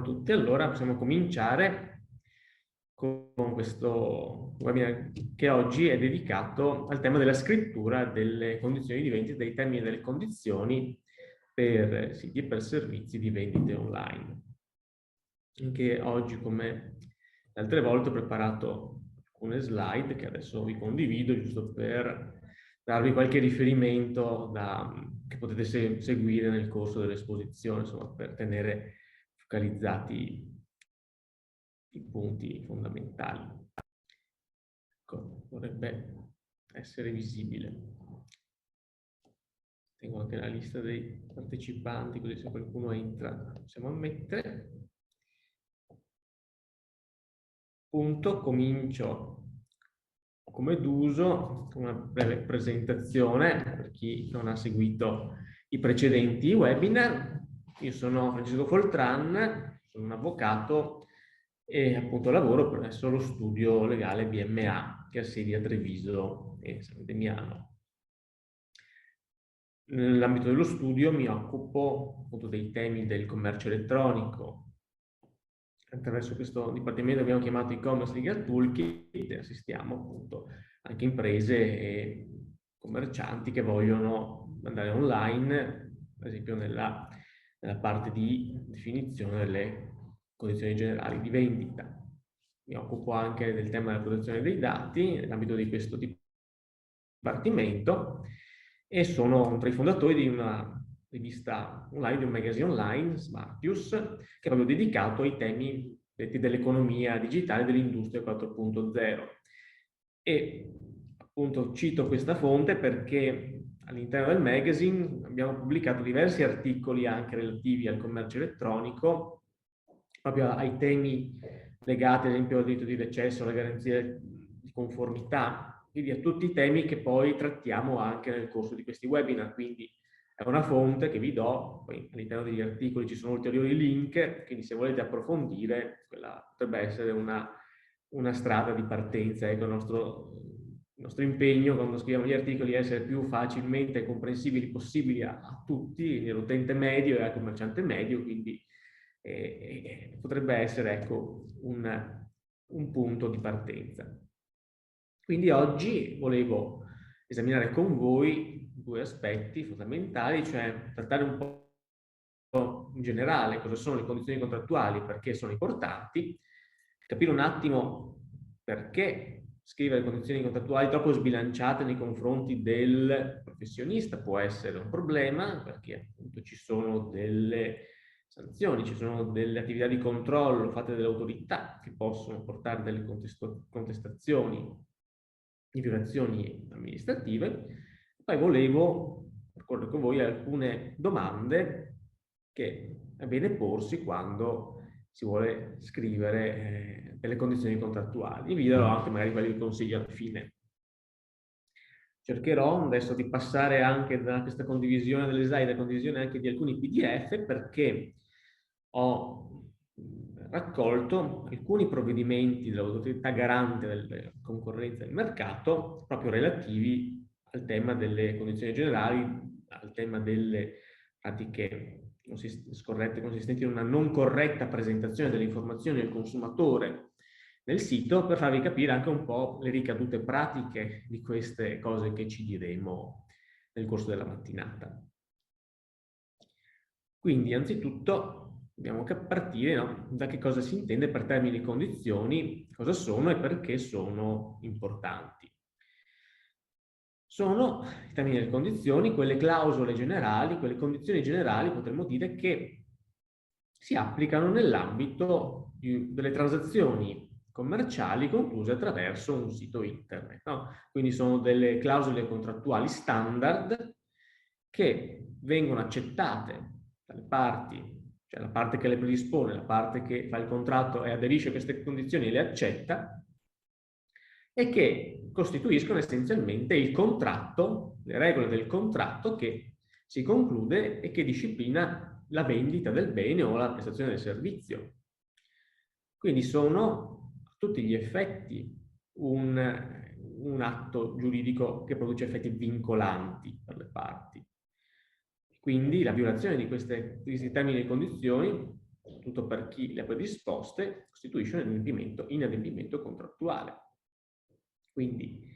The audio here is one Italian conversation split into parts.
a tutti. Allora possiamo cominciare con questo webinar che oggi è dedicato al tema della scrittura delle condizioni di vendita, dei termini e delle condizioni per siti e per servizi di vendite online. Anche oggi, come le altre volte, ho preparato alcune slide che adesso vi condivido, giusto per darvi qualche riferimento che potete seguire nel corso dell'esposizione, insomma, per tenere focalizzati i punti fondamentali. Ecco, dovrebbe essere visibile. Tengo anche la lista dei partecipanti, così se qualcuno entra possiamo ammettere. Punto, comincio come d'uso con una breve presentazione per chi non ha seguito i precedenti webinar. Io sono Francesco Foltran, sono un avvocato e appunto lavoro presso lo studio legale BMA che ha sedi a Treviso e San Demiano. Nell'ambito dello studio mi occupo appunto dei temi del commercio elettronico. Attraverso questo dipartimento abbiamo chiamato e-commerce legal toolkit e assistiamo appunto anche imprese e commercianti che vogliono andare online, per esempio nella parte di definizione delle condizioni generali di vendita. Mi occupo anche del tema della protezione dei dati nell'ambito di questo dipartimento e sono tra i fondatori di una rivista online, di un magazine online, Smartius, che è proprio dedicato ai temi dell'economia digitale e dell'industria 4.0. E appunto cito questa fonte perché all'interno del magazine abbiamo pubblicato diversi articoli anche relativi al commercio elettronico, proprio ai temi legati ad esempio al diritto di recesso, alla garanzia di conformità, quindi a tutti i temi che poi trattiamo anche nel corso di questi webinar. Quindi è una fonte che vi do, poi all'interno degli articoli ci sono ulteriori link, quindi se volete approfondire, quella potrebbe essere una strada di partenza. Ecco, il nostro impegno quando scriviamo gli articoli è essere più facilmente comprensibili possibili a tutti, all'utente medio e al commerciante medio, quindi potrebbe essere, ecco, un punto di partenza. Quindi oggi volevo esaminare con voi due aspetti fondamentali, cioè trattare un po' in generale cosa sono le condizioni contrattuali, perché sono importanti, capire un attimo perché scrivere condizioni contrattuali troppo sbilanciate nei confronti del professionista può essere un problema, perché appunto ci sono delle sanzioni, ci sono delle attività di controllo fatte dalle autorità che possono portare delle contestazioni di violazioni amministrative. Poi volevo porre con voi alcune domande che è bene porsi quando si vuole scrivere delle condizioni contrattuali. Vi darò anche magari quelli che consiglio alla fine. Cercherò adesso di passare anche da questa condivisione delle slide alla condivisione anche di alcuni PDF, perché ho raccolto alcuni provvedimenti dell'autorità garante della concorrenza del mercato proprio relativi al tema delle condizioni generali, al tema delle pratiche scorrette consistenti in una non corretta presentazione delle informazioni al consumatore nel sito, per farvi capire anche un po' le ricadute pratiche di queste cose che ci diremo nel corso della mattinata. Quindi, anzitutto, dobbiamo partire, no, da che cosa si intende per termini e condizioni, cosa sono e perché sono importanti. Sono i termini e le condizioni, quelle clausole generali, quelle condizioni generali, potremmo dire, che si applicano nell'ambito delle transazioni commerciali concluse attraverso un sito internet, no? Quindi sono delle clausole contrattuali standard che vengono accettate dalle parti, cioè la parte che le predispone, la parte che fa il contratto e aderisce a queste condizioni e le accetta, e che costituiscono essenzialmente il contratto, le regole del contratto che si conclude e che disciplina la vendita del bene o la prestazione del servizio. Quindi sono a tutti gli effetti un atto giuridico che produce effetti vincolanti per le parti. Quindi la violazione di questi termini e condizioni soprattutto per chi le ha predisposte, costituisce un inadempimento contrattuale. Quindi,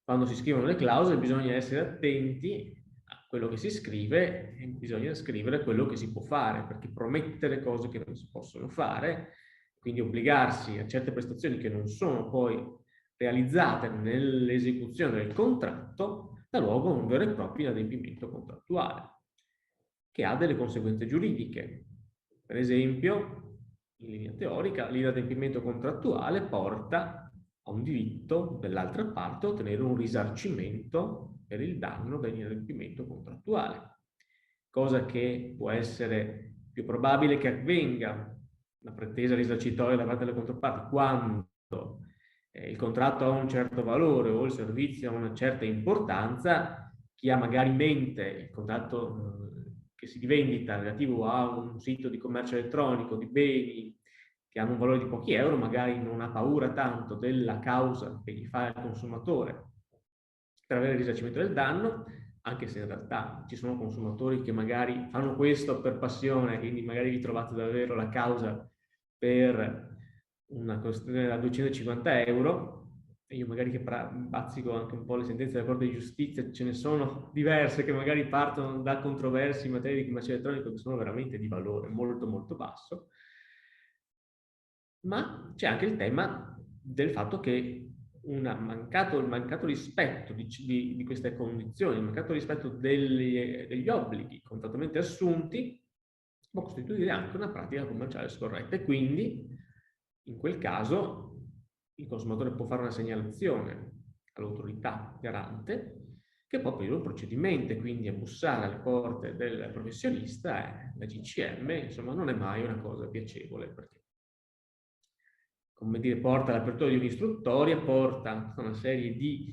quando si scrivono le clausole bisogna essere attenti a quello che si scrive e bisogna scrivere quello che si può fare, perché promettere cose che non si possono fare, quindi obbligarsi a certe prestazioni che non sono poi realizzate nell'esecuzione del contratto, dà luogo a un vero e proprio inadempimento contrattuale, che ha delle conseguenze giuridiche. Per esempio, in linea teorica, l'inadempimento contrattuale porta a un diritto dell'altra parte a ottenere un risarcimento per il danno dell'inadempimento contrattuale, cosa che può essere più probabile che avvenga una pretesa risarcitoria da parte delle controparti quando il contratto ha un certo valore o il servizio ha una certa importanza. Chi ha magari in mente il contratto che si di vendita relativo a un sito di commercio elettronico di beni che hanno un valore di pochi euro, magari non ha paura tanto della causa che gli fa il consumatore per avere il risarcimento del danno, anche se in realtà ci sono consumatori che magari fanno questo per passione, quindi magari vi trovate davvero la causa per una questione da 250 euro, e io magari che bazzico anche un po' le sentenze della Corte di Giustizia, ce ne sono diverse che magari partono da controversie in materia di commercio elettronico che sono veramente di valore molto molto basso, ma c'è anche il tema del fatto che il mancato rispetto di queste condizioni, il mancato rispetto degli obblighi contrattualmente assunti può costituire anche una pratica commerciale scorretta e quindi in quel caso il consumatore può fare una segnalazione all'autorità garante che può aprire un procedimento e quindi a bussare alle porte del professionista, la GCM, insomma, non è mai una cosa piacevole perché, come dire, porta all'apertura di un'istruttoria, porta a una serie di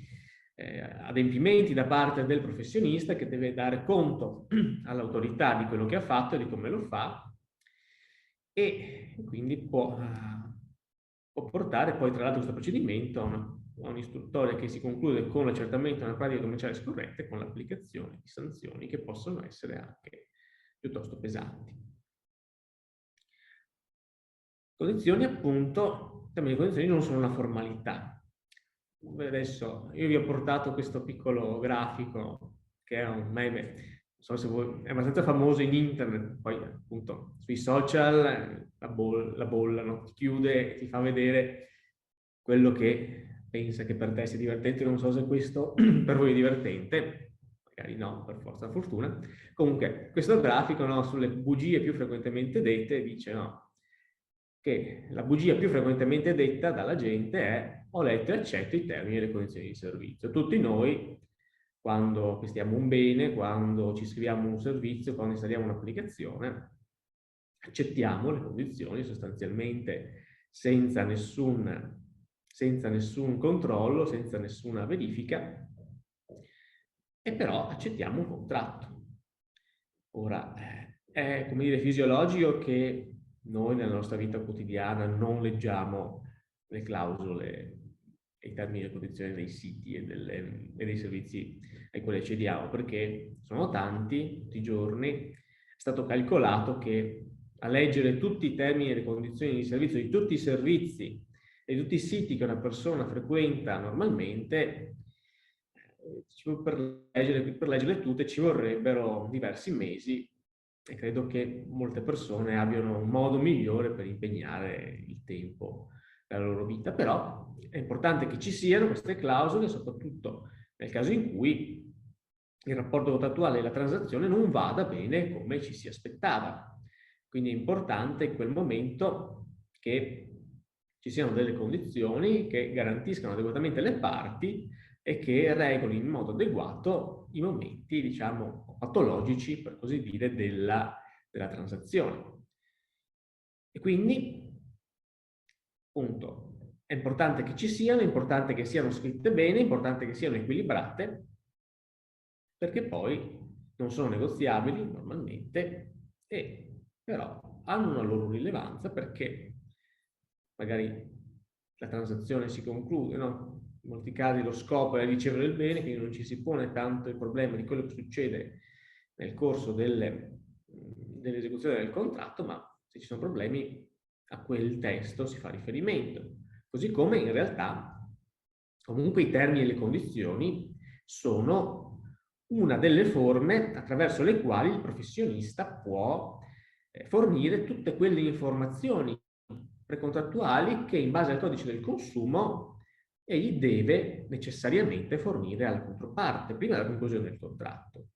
adempimenti da parte del professionista che deve dare conto all'autorità di quello che ha fatto e di come lo fa, e quindi può portare poi tra l'altro questo procedimento a un'istruttoria che si conclude con l'accertamento di una pratica commerciale scorretta e con l'applicazione di sanzioni che possono essere anche piuttosto pesanti. Condizioni, appunto, i termini di condizioni non sono una formalità. Adesso io vi ho portato questo piccolo grafico che è un meme, non so se voi, è abbastanza famoso in internet, poi appunto sui social la bolla no? Ti chiude e ti fa vedere quello che pensa che per te sia divertente. Non so se questo per voi è divertente, magari no, per forza fortuna. Comunque questo grafico no, sulle bugie più frequentemente dette dice no, che la bugia più frequentemente detta dalla gente è: ho letto e accetto i termini e le condizioni di servizio. Tutti noi, quando acquistiamo un bene, quando ci iscriviamo un servizio, quando installiamo un'applicazione, accettiamo le condizioni sostanzialmente senza nessun controllo, senza nessuna verifica, e però accettiamo un contratto. Ora, è come dire fisiologico che noi nella nostra vita quotidiana non leggiamo le clausole e i termini e le condizioni dei siti e dei servizi ai quali accediamo, perché sono tanti, tutti i giorni. È stato calcolato che a leggere tutti i termini e le condizioni di servizio di tutti i servizi e di tutti i siti che una persona frequenta normalmente, per leggerle tutte ci vorrebbero diversi mesi, e credo che molte persone abbiano un modo migliore per impegnare il tempo della loro vita. Però è importante che ci siano queste clausole, soprattutto nel caso in cui il rapporto contrattuale e la transazione non vada bene come ci si aspettava. Quindi è importante in quel momento che ci siano delle condizioni che garantiscano adeguatamente le parti e che regolino in modo adeguato i momenti, diciamo, patologici, per così dire, della transazione. E quindi, appunto, è importante che ci siano, è importante che siano scritte bene, è importante che siano equilibrate, perché poi non sono negoziabili normalmente, e però hanno una loro rilevanza perché magari la transazione si conclude, no? In molti casi lo scopo è ricevere il bene, quindi non ci si pone tanto il problema di quello che succede nel corso dell'esecuzione del contratto, ma se ci sono problemi, a quel testo si fa riferimento. Così come in realtà comunque i termini e le condizioni sono una delle forme attraverso le quali il professionista può fornire tutte quelle informazioni precontrattuali che in base al codice del consumo egli deve necessariamente fornire alla controparte prima della conclusione del contratto.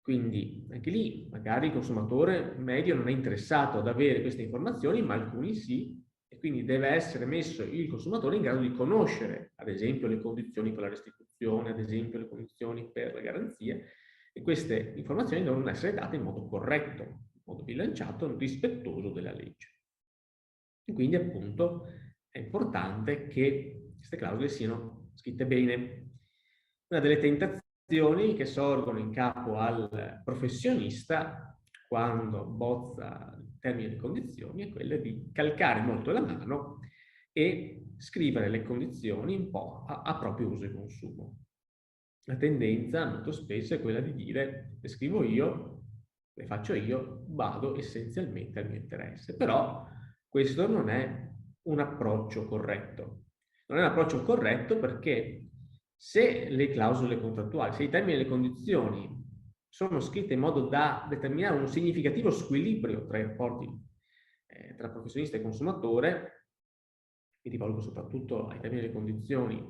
Quindi anche lì magari il consumatore medio non è interessato ad avere queste informazioni, ma alcuni sì, e quindi deve essere messo il consumatore in grado di conoscere, ad esempio, le condizioni per la restituzione, ad esempio, le condizioni per le garanzie, e queste informazioni devono essere date in modo corretto, in modo bilanciato, rispettoso della legge. E quindi appunto è importante che queste clausole siano scritte bene. Una delle tentazioni che sorgono in capo al professionista quando bozza termini e condizioni è quella di calcare molto la mano e scrivere le condizioni un po' a proprio uso e consumo. La tendenza molto spesso è quella di dire: le scrivo io, le faccio io, vado essenzialmente al mio interesse. Però questo non è un approccio corretto. Non è un approccio corretto perché se le clausole contrattuali, se i termini e le condizioni sono scritte in modo da determinare un significativo squilibrio tra i rapporti tra professionista e consumatore, mi rivolgo soprattutto ai termini e alle condizioni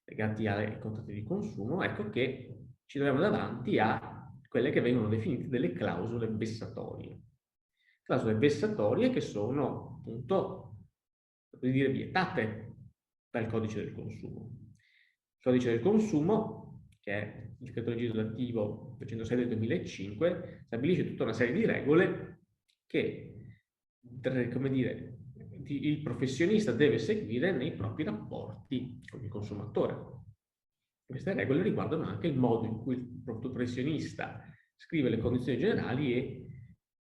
legati ai contratti di consumo, ecco che ci troviamo davanti a quelle che vengono definite delle clausole vessatorie. Clausole vessatorie che sono appunto, per dire, vietate dal codice del consumo. Il codice del consumo, che è il decreto legislativo 306 del 2005, stabilisce tutta una serie di regole che, come dire, il professionista deve seguire nei propri rapporti con il consumatore. Queste regole riguardano anche il modo in cui il professionista scrive le condizioni generali e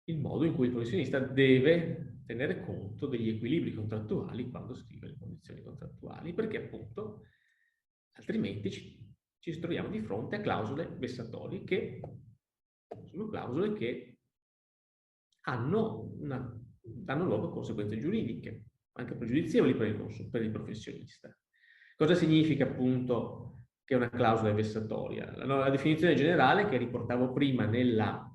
il modo in cui il professionista deve tenere conto degli equilibri contrattuali quando scrive le condizioni contrattuali, perché appunto altrimenti ci troviamo di fronte a clausole vessatorie che sono clausole che danno luogo a conseguenze giuridiche, anche pregiudizievoli per il professionista. Cosa significa appunto che una clausola è vessatoria? La definizione generale che riportavo prima nella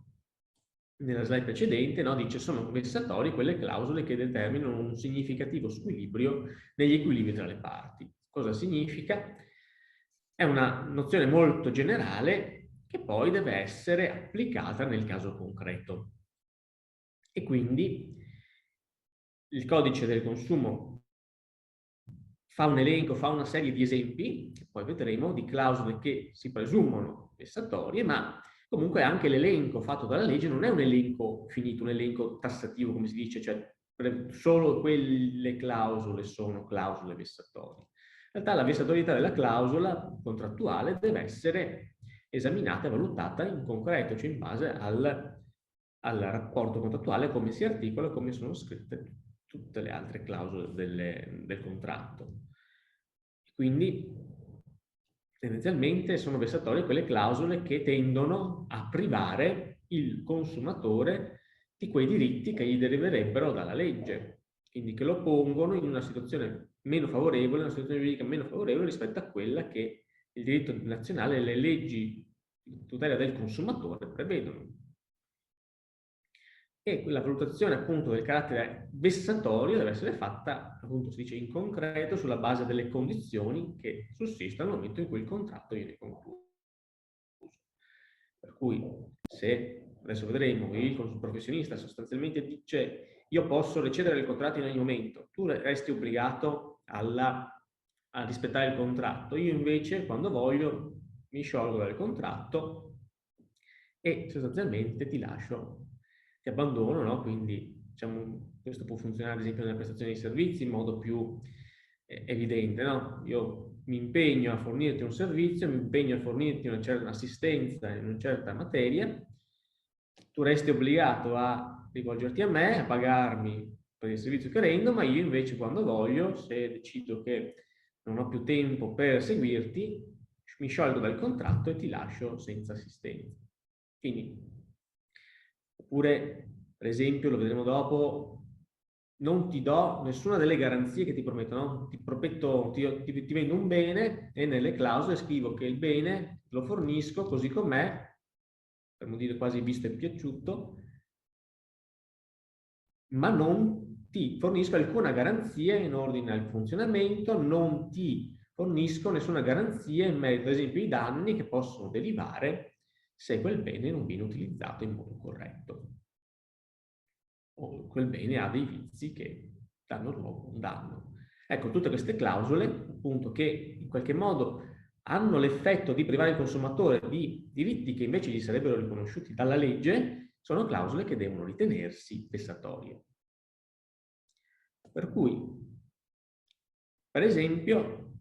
slide precedente, no, dice sono vessatorie quelle clausole che determinano un significativo squilibrio negli equilibri tra le parti. Cosa significa? È una nozione molto generale che poi deve essere applicata nel caso concreto. E quindi il codice del consumo fa un elenco, fa una serie di esempi, che poi vedremo, di clausole che si presumono vessatorie, ma comunque anche l'elenco fatto dalla legge non è un elenco finito, un elenco tassativo, come si dice, cioè solo quelle clausole sono clausole vessatorie. In realtà la vessatorietà della clausola contrattuale deve essere esaminata e valutata in concreto, cioè in base al rapporto contrattuale, come si articola, come sono scritte tutte le altre clausole del contratto. Quindi tendenzialmente sono vessatorie quelle clausole che tendono a privare il consumatore di quei diritti che gli deriverebbero dalla legge, quindi che lo pongono in una situazione meno favorevole, una situazione giuridica meno favorevole rispetto a quella che il diritto nazionale e le leggi di tutela del consumatore prevedono. E la valutazione appunto del carattere vessatorio deve essere fatta, appunto si dice in concreto, sulla base delle condizioni che sussistono al momento in cui il contratto viene concluso. Per cui se, adesso vedremo, il professionista sostanzialmente dice io posso recedere il contratto in ogni momento, tu resti obbligato a rispettare il contratto, io invece quando voglio mi sciolgo dal contratto e sostanzialmente ti lascio, ti abbandono, no? Quindi diciamo, questo può funzionare ad esempio nella prestazione di servizi in modo più evidente, no? Io mi impegno a fornirti un servizio, mi impegno a fornirti una certa assistenza in una certa materia, tu resti obbligato a rivolgerti a me, a pagarmi per il servizio che rendo, ma io invece quando voglio, se decido che non ho più tempo per seguirti, mi sciolgo dal contratto e ti lascio senza assistenza. Quindi, oppure per esempio, lo vedremo dopo, non ti do nessuna delle garanzie che ti prometto, no? Ti vendo un bene e nelle clausole scrivo che il bene lo fornisco così com'è, per dire quasi visto e piaciuto, ma non ti fornisco alcuna garanzia in ordine al funzionamento, non ti fornisco nessuna garanzia in merito, ad esempio, ai danni che possono derivare se quel bene non viene utilizzato in modo corretto o quel bene ha dei vizi che danno luogo a un danno. Ecco, tutte queste clausole, appunto, che in qualche modo hanno l'effetto di privare il consumatore di diritti che invece gli sarebbero riconosciuti dalla legge, sono clausole che devono ritenersi vessatorie. Per cui, per esempio,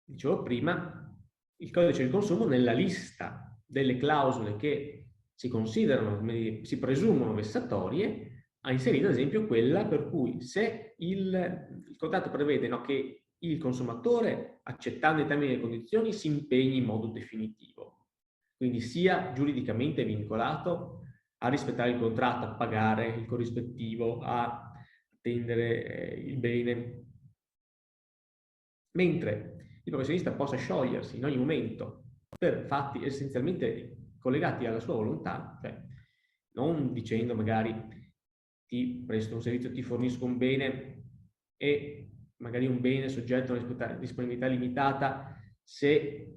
dicevo prima, il codice del consumo nella lista delle clausole che si considerano, si presumono vessatorie, ha inserito ad esempio quella per cui se il contratto prevede, no, che il consumatore, accettando i termini e le condizioni, si impegni in modo definitivo, quindi sia giuridicamente vincolato a rispettare il contratto, a pagare il corrispettivo, a attendere il bene, mentre il professionista possa sciogliersi in ogni momento per fatti essenzialmente collegati alla sua volontà, cioè non dicendo magari ti presto un servizio, ti fornisco un bene e magari un bene soggetto a una disponibilità limitata se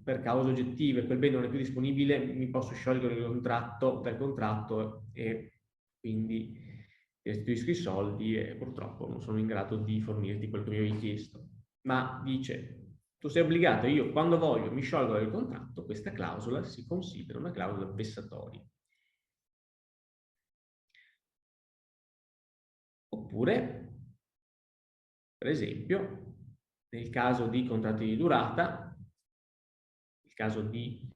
per cause oggettive quel bene non è più disponibile, mi posso sciogliere dal contratto e quindi ti restituisco i soldi e purtroppo non sono in grado di fornirti quello che mi avevi chiesto. Ma dice, tu sei obbligato, io quando voglio mi sciolgo dal contratto, questa clausola si considera una clausola vessatoria. Oppure, per esempio, nel caso di contratti di durata, nel caso di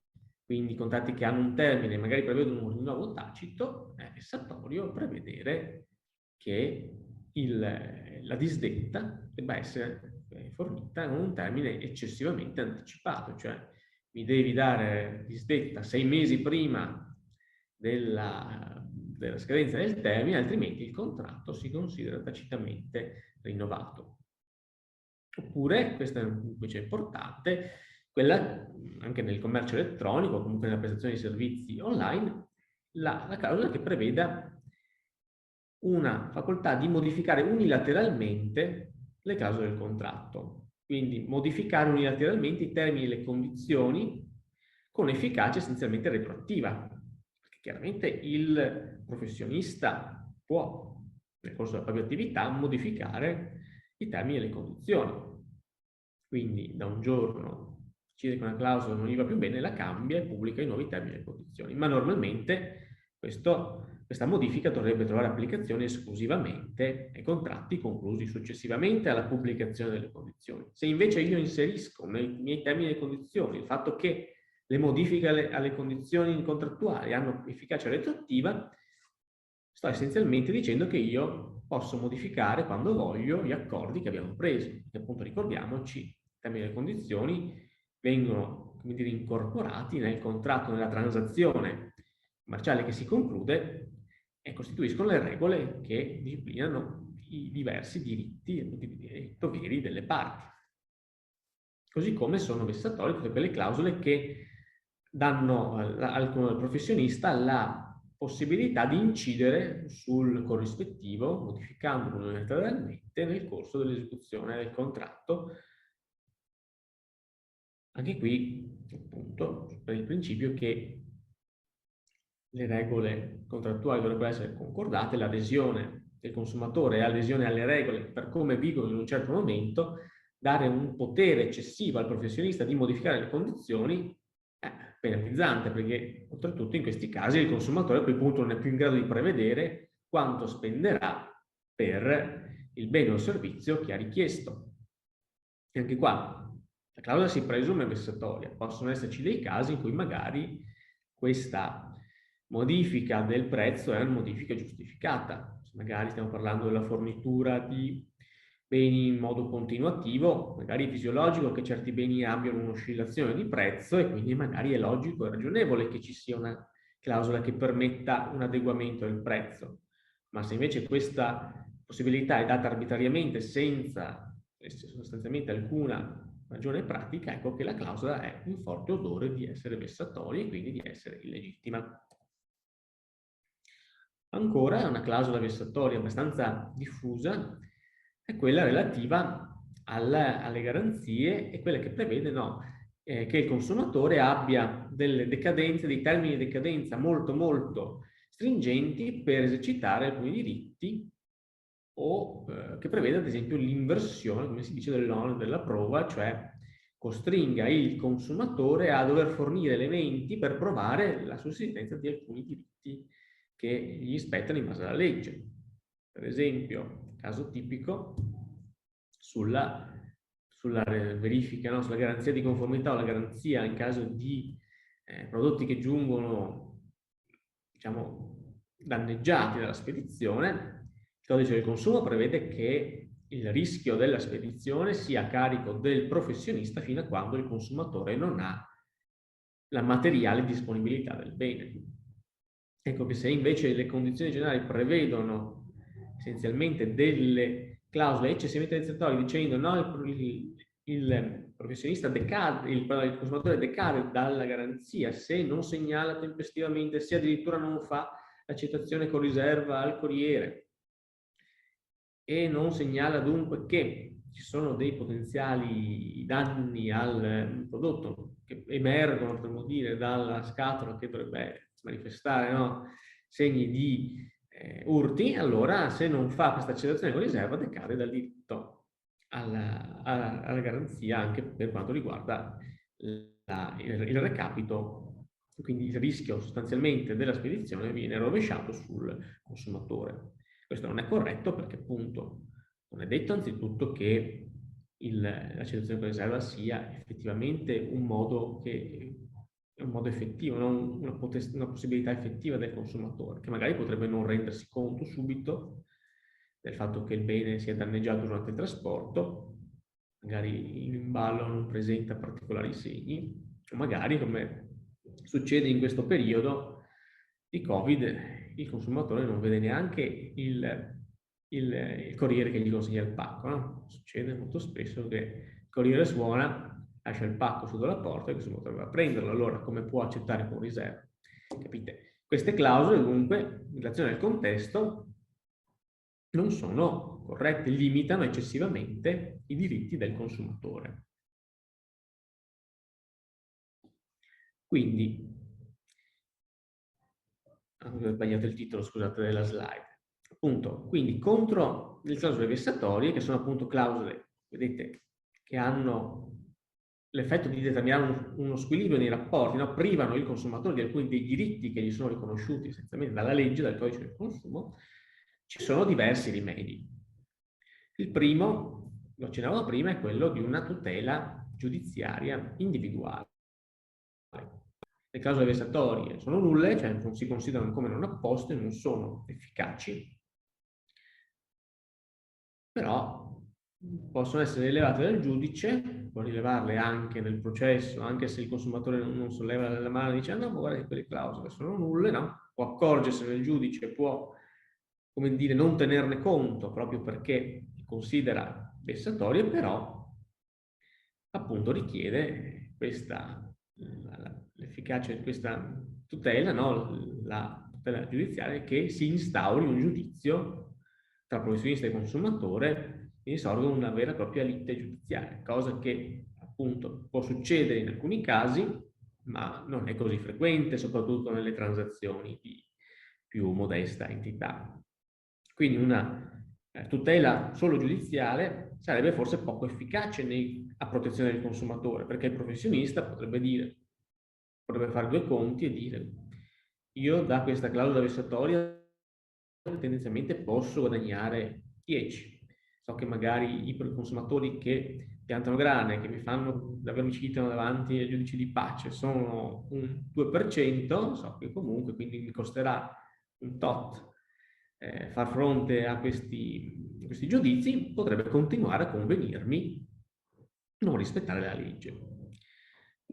quindi contratti che hanno un termine, magari prevedono un rinnovo tacito, è vessatorio prevedere che la disdetta debba essere fornita con un termine eccessivamente anticipato, cioè mi devi dare disdetta 6 mesi prima della scadenza del termine, altrimenti il contratto si considera tacitamente rinnovato. Oppure, questa invece è importante, quella anche nel commercio elettronico, comunque nella prestazione di servizi online, la clausola che preveda una facoltà di modificare unilateralmente le clausole del contratto. Quindi modificare unilateralmente i termini e le condizioni con efficacia essenzialmente retroattiva. Perché chiaramente il professionista può, nel corso della propria attività, modificare i termini e le condizioni. Quindi da un giorno decide che una clausola non gli va più bene, la cambia e pubblica i nuovi termini e le condizioni. Ma normalmente questa modifica dovrebbe trovare applicazione esclusivamente ai contratti conclusi successivamente alla pubblicazione delle condizioni. Se invece io inserisco nei miei termini e condizioni il fatto che le modifiche alle condizioni contrattuali hanno efficacia retroattiva, sto essenzialmente dicendo che io posso modificare quando voglio gli accordi che abbiamo preso, che appunto ricordiamoci, i termini e le condizioni vengono, come dire, incorporati nel contratto, nella transazione commerciale che si conclude e costituiscono le regole che disciplinano i diversi diritti e doveri delle parti. Così come sono vessatorie tutte quelle clausole che danno al professionista la possibilità di incidere sul corrispettivo, modificandolo unilateralmente nel corso dell'esecuzione del contratto. Anche qui, appunto, per il principio che le regole contrattuali dovrebbero essere concordate, l'adesione del consumatore è adesione alle regole per come vigono in un certo momento, dare un potere eccessivo al professionista di modificare le condizioni è penalizzante, perché oltretutto in questi casi il consumatore a quel punto non è più in grado di prevedere quanto spenderà per il bene o servizio che ha richiesto. E anche qua la clausola si presume vessatoria, possono esserci dei casi in cui magari questa modifica del prezzo è una modifica giustificata. Magari stiamo parlando della fornitura di beni in modo continuativo, magari è fisiologico che certi beni abbiano un'oscillazione di prezzo e quindi magari è logico e ragionevole che ci sia una clausola che permetta un adeguamento del prezzo. Ma se invece questa possibilità è data arbitrariamente senza sostanzialmente alcuna ragione pratica, ecco che la clausola è in forte odore di essere vessatoria e quindi di essere illegittima. Ancora una clausola vessatoria abbastanza diffusa è quella relativa alle garanzie e quella che prevede che il consumatore abbia delle decadenze, dei termini di decadenza molto stringenti per esercitare alcuni diritti o che prevede ad esempio l'inversione, come si dice, dell'onere della prova, cioè costringa il consumatore a dover fornire elementi per provare la sussistenza di alcuni diritti che gli spettano in base alla legge. Per esempio, caso tipico, sulla verifica, no? Sulla garanzia di conformità o la garanzia in caso di prodotti che giungono, diciamo, danneggiati dalla spedizione. Il codice del consumo prevede che il rischio della spedizione sia a carico del professionista fino a quando il consumatore non ha la materiale disponibilità del bene. Ecco che se invece le condizioni generali prevedono essenzialmente delle clausole eccessivamente vessatorie dicendo no, il professionista decade, il consumatore decade dalla garanzia se non segnala tempestivamente, se addirittura non fa l'accettazione con riserva al corriere e non segnala dunque che ci sono dei potenziali danni al prodotto che emergono, potremmo dire, dalla scatola che dovrebbe manifestare, no? Segni di urti, allora se non fa questa accettazione con riserva decade dal diritto alla garanzia anche per quanto riguarda il recapito, quindi il rischio sostanzialmente della spedizione viene rovesciato sul consumatore. Questo non è corretto perché appunto non è detto anzitutto che l'accettazione con riserva sia effettivamente un modo effettivo, non una possibilità effettiva del consumatore, che magari potrebbe non rendersi conto subito del fatto che il bene sia danneggiato durante il trasporto, magari l'imballo non presenta particolari segni, o magari, come succede in questo periodo di Covid, il consumatore non vede neanche il corriere che gli consegna il pacco. No? Succede molto spesso che il corriere suona, lascia il pacco sotto la porta e il consumatore va a prenderlo. Allora, come può accettare con riserva? Capite? Queste clausole, dunque, in relazione al contesto, non sono corrette, limitano eccessivamente i diritti del consumatore. Quindi, ho sbagliato il titolo, scusate, della slide. Appunto, quindi contro le clausole vessatorie, che sono appunto clausole, vedete, che hanno l'effetto di determinare uno squilibrio nei rapporti, no? Privano il consumatore di alcuni dei diritti che gli sono riconosciuti essenzialmente dalla legge, dal codice del consumo, ci sono diversi rimedi. Il primo, lo accennavo prima, è quello di una tutela giudiziaria individuale. Le clausole vessatorie sono nulle, cioè non si considerano come non apposte, non sono efficaci, però possono essere rilevate dal giudice, può rilevarle anche nel processo, anche se il consumatore non solleva la mano e dice no, ma guarda che quelle clausole sono nulle, no? Può accorgersene il giudice, può, come dire, non tenerne conto proprio perché considera vessatorie, però appunto richiede l'efficacia di questa tutela, no? La tutela giudiziaria, che si instauri un giudizio tra professionista e consumatore e si sorga una vera e propria lite giudiziaria, cosa che appunto può succedere in alcuni casi, ma non è così frequente, soprattutto nelle transazioni di più modesta entità. Quindi una tutela solo giudiziale sarebbe forse poco efficace a protezione del consumatore, perché il professionista potrebbe fare due conti e dire io da questa clausola vessatoria tendenzialmente posso guadagnare 10. So che magari i consumatori che piantano grane, che mi fanno davvero mi citano davanti ai giudici di pace, sono un 2%, so che comunque quindi mi costerà un tot far fronte a questi giudizi, potrebbe continuare a convenirmi non rispettare la legge.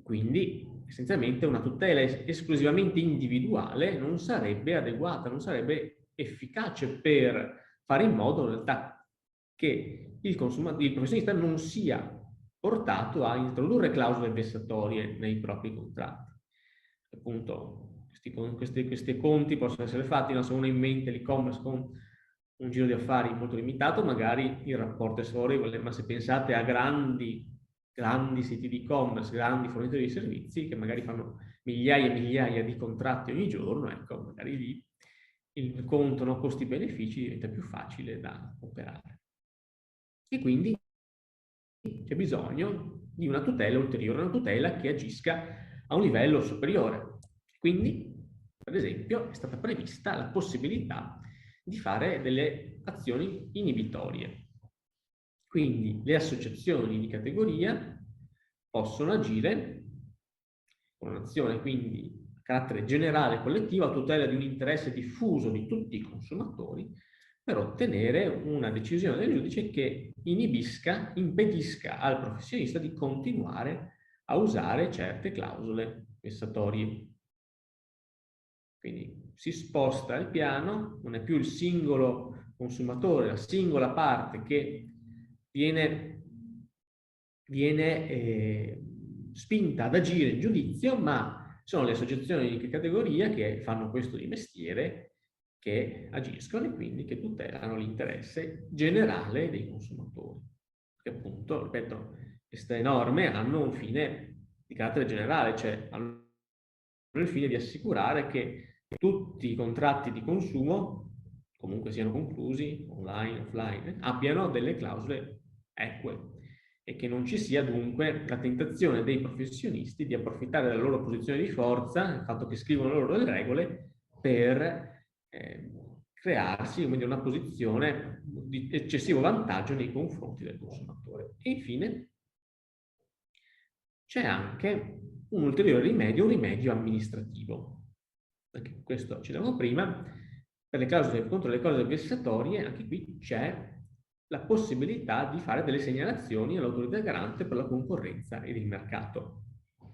Quindi essenzialmente una tutela esclusivamente individuale non sarebbe adeguata, non sarebbe efficace per fare in modo in realtà che il professionista non sia portato a introdurre clausole vessatorie nei propri contratti. Appunto, questi conti possono essere fatti, se uno ha in mente l'e-commerce con un giro di affari molto limitato, magari il rapporto è favorevole, ma se pensate a grandi siti di e-commerce, grandi fornitori di servizi che magari fanno migliaia e migliaia di contratti ogni giorno, ecco, magari lì il conto no, costi-benefici diventa più facile da operare. E quindi c'è bisogno di una tutela ulteriore, una tutela che agisca a un livello superiore. Quindi, per esempio, è stata prevista la possibilità di fare delle azioni inibitorie. Quindi le associazioni di categoria possono agire con un'azione quindi a carattere generale e collettivo a tutela di un interesse diffuso di tutti i consumatori per ottenere una decisione del giudice che impedisca al professionista di continuare a usare certe clausole vessatorie. Quindi si sposta il piano, non è più il singolo consumatore, la singola parte che viene spinta ad agire in giudizio, ma sono le associazioni di categoria che fanno questo di mestiere, che agiscono e quindi che tutelano l'interesse generale dei consumatori. Che appunto, ripeto, queste norme hanno un fine di carattere generale, cioè hanno il fine di assicurare che tutti i contratti di consumo, comunque siano conclusi, online, offline, abbiano delle clausole eque e che non ci sia dunque la tentazione dei professionisti di approfittare della loro posizione di forza, il fatto che scrivono loro le regole, per crearsi una posizione di eccessivo vantaggio nei confronti del consumatore. E infine c'è anche un ulteriore rimedio, un rimedio amministrativo. Anche questo accenniamo prima, per le clausole contro le clausole vessatorie, anche qui c'è la possibilità di fare delle segnalazioni all'autorità garante per la concorrenza ed il mercato,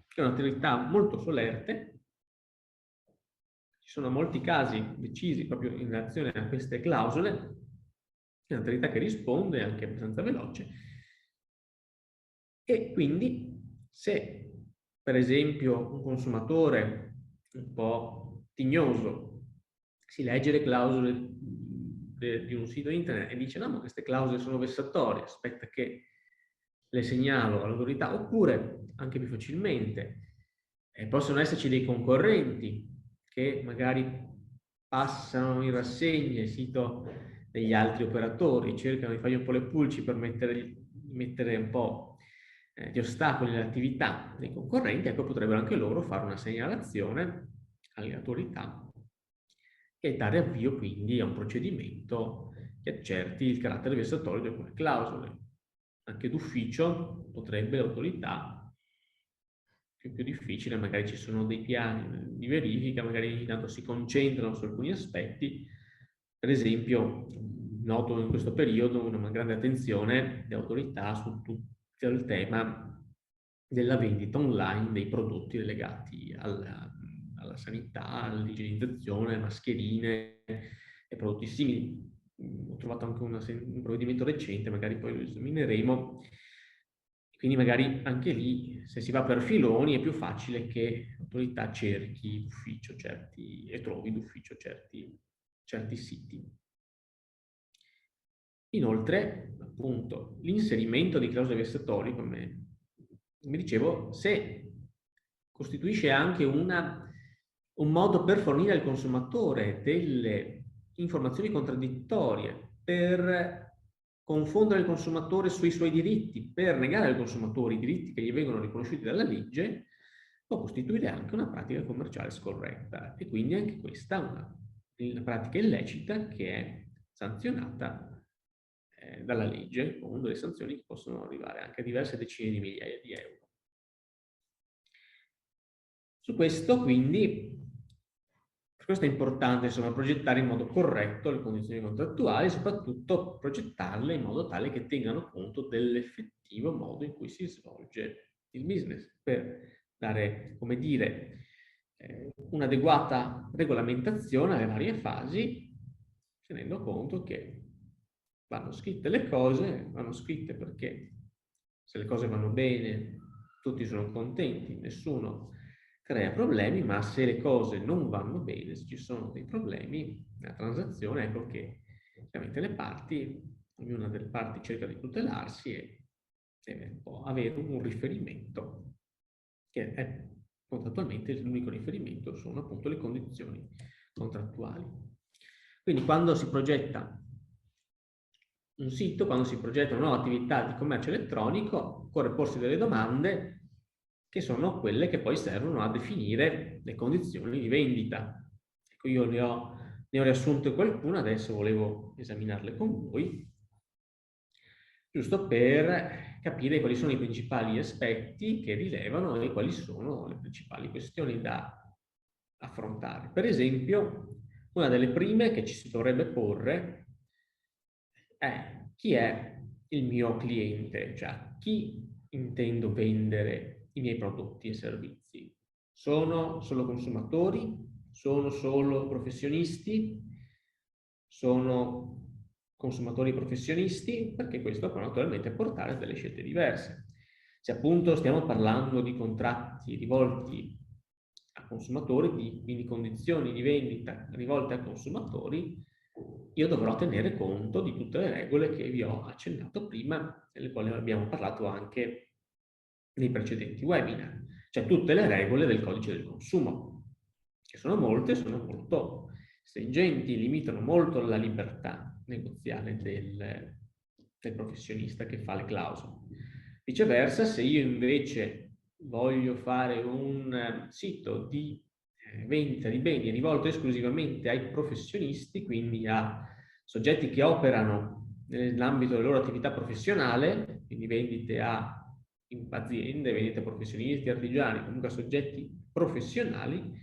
che è un'attività molto solerte. Ci sono molti casi decisi proprio in relazione a queste clausole, è un'attività che risponde anche abbastanza veloce. E quindi se per esempio un consumatore un po' tignoso si legge le clausole di un sito internet e dice no, ma queste clausole sono vessatorie, aspetta che le segnalo all'autorità, oppure anche più facilmente possono esserci dei concorrenti che magari passano in rassegna il sito degli altri operatori, cercano di fare un po' le pulci per mettere un po' di ostacoli all'attività dei concorrenti, ecco, potrebbero anche loro fare una segnalazione alle autorità e dare avvio quindi a un procedimento che accerti il carattere vessatorio di alcune clausole. Anche d'ufficio potrebbe l'autorità, più difficile, magari ci sono dei piani di verifica, magari intanto si concentrano su alcuni aspetti. Per esempio, noto in questo periodo una grande attenzione delle autorità su tutto il tema della vendita online dei prodotti legati alla sanità, all'igienizzazione, mascherine e prodotti simili. Ho trovato anche un provvedimento recente, magari poi lo esamineremo. Quindi magari anche lì, se si va per filoni, è più facile che l'autorità cerchi d'ufficio e trovi d'ufficio certi siti. Inoltre, appunto, l'inserimento di clausole vessatorie, come dicevo, se costituisce anche un modo per fornire al consumatore delle informazioni contraddittorie, per confondere il consumatore sui suoi diritti, per negare al consumatore i diritti che gli vengono riconosciuti dalla legge, può costituire anche una pratica commerciale scorretta e quindi anche questa una pratica illecita che è sanzionata dalla legge, con delle sanzioni che possono arrivare anche a diverse decine di migliaia di euro. Su questo, quindi, per questo è importante insomma, progettare in modo corretto le condizioni contrattuali e soprattutto progettarle in modo tale che tengano conto dell'effettivo modo in cui si svolge il business, per dare, come dire, un'adeguata regolamentazione alle varie fasi, tenendo conto che vanno scritte le cose, vanno scritte perché se le cose vanno bene tutti sono contenti, nessuno crea problemi, ma se le cose non vanno bene, se ci sono dei problemi nella transazione, ecco che ovviamente le parti, ognuna delle parti cerca di tutelarsi e deve un po' avere un riferimento che è contrattualmente l'unico riferimento sono appunto le condizioni contrattuali. Quindi quando si progetta un sito, quando si progetta una nuova attività di commercio elettronico, occorre porsi delle domande che sono quelle che poi servono a definire le condizioni di vendita. Ecco, io ne ho riassunte qualcune, adesso volevo esaminarle con voi, giusto per capire quali sono i principali aspetti che rilevano e quali sono le principali questioni da affrontare. Per esempio, una delle prime che ci si dovrebbe porre è: chi è il mio cliente? Cioè, a chi intendo vendere i miei prodotti e servizi? Sono solo consumatori? Sono solo professionisti? Sono consumatori professionisti? Perché questo può naturalmente portare a delle scelte diverse. Se appunto stiamo parlando di contratti rivolti a consumatori, quindi condizioni di vendita rivolte a consumatori, io dovrò tenere conto di tutte le regole che vi ho accennato prima, delle quali abbiamo parlato anche nei precedenti webinar, cioè tutte le regole del codice del consumo, che sono molte, sono molto stringenti, limitano molto la libertà negoziale del professionista che fa le clausole. Viceversa, se io invece voglio fare un sito di vendita di beni rivolto esclusivamente ai professionisti, quindi a soggetti che operano nell'ambito della loro attività professionale, quindi vendite a aziende, vendite a professionisti, artigiani, comunque a soggetti professionali,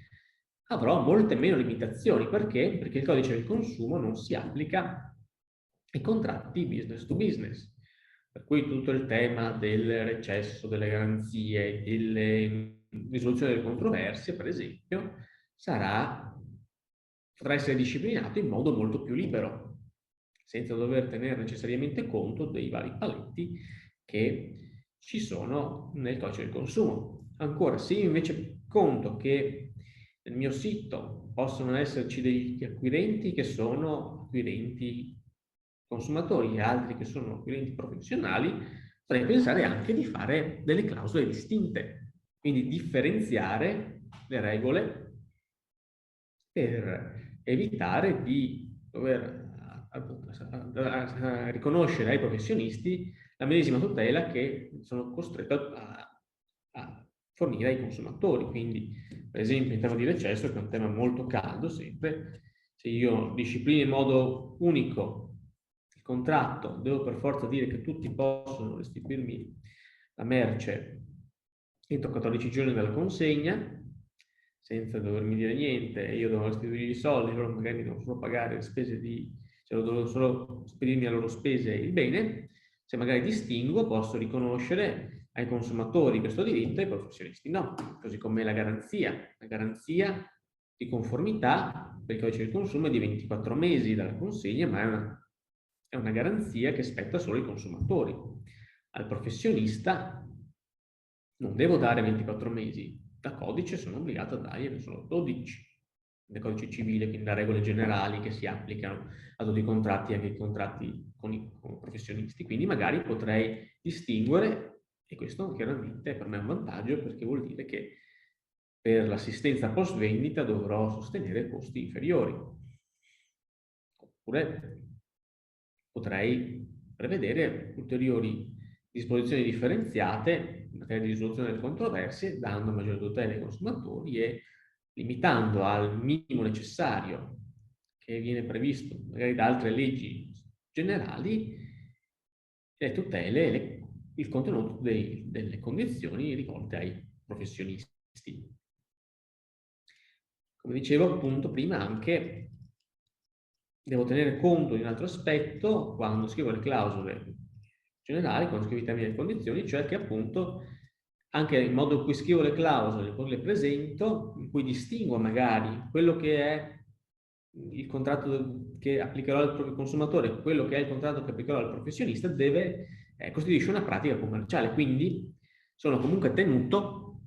avrò molte meno limitazioni. Perché? Perché il codice del consumo non si applica ai contratti business to business. Per cui tutto il tema del recesso, delle garanzie, delle risoluzione delle controversie, per esempio, potrà essere disciplinato in modo molto più libero, senza dover tenere necessariamente conto dei vari paletti che ci sono nel codice del consumo. Ancora, se io invece conto che nel mio sito possono esserci degli acquirenti che sono acquirenti consumatori e altri che sono acquirenti professionali, potrei pensare anche di fare delle clausole distinte, quindi differenziare le regole per evitare di dover riconoscere ai professionisti la medesima tutela che sono costretto a fornire ai consumatori. Quindi, per esempio, in tema di recesso, che è un tema molto caldo sempre, se io disciplino in modo unico il contratto, devo per forza dire che tutti possono restituirmi la merce entro 14 giorni dalla consegna, senza dovermi dire niente, io devo restituirgli i soldi, loro magari devono solo pagare le spese cioè devono solo spedirmi a loro spese il bene. Se magari distingo, posso riconoscere ai consumatori questo diritto e ai professionisti no, così come la garanzia di conformità per il codice del consumo è di 24 mesi dalla consegna, ma è una garanzia che spetta solo ai consumatori. Al professionista non devo dare 24 mesi, da codice sono obbligato a dargliene solo 12, nel codice civile, quindi da regole generali che si applicano a tutti i contratti, anche i contratti con i professionisti. Quindi magari potrei distinguere, e questo chiaramente per me è un vantaggio, perché vuol dire che per l'assistenza post vendita dovrò sostenere costi inferiori. Oppure potrei prevedere ulteriori disposizioni differenziate in materia di risoluzione delle controversie, dando maggiore tutela ai consumatori e limitando al minimo necessario che viene previsto magari da altre leggi generali le tutele, il contenuto delle condizioni rivolte ai professionisti. Come dicevo appunto prima, anche devo tenere conto di un altro aspetto quando scrivo le clausole generali, quando scrivo i termini e le condizioni, cioè che appunto anche il modo in cui scrivo le clausole, poi le presento, in cui distingo magari quello che è il contratto che applicherò al consumatore, quello che è il contratto che applicherò al professionista, costituisce una pratica commerciale. Quindi sono comunque tenuto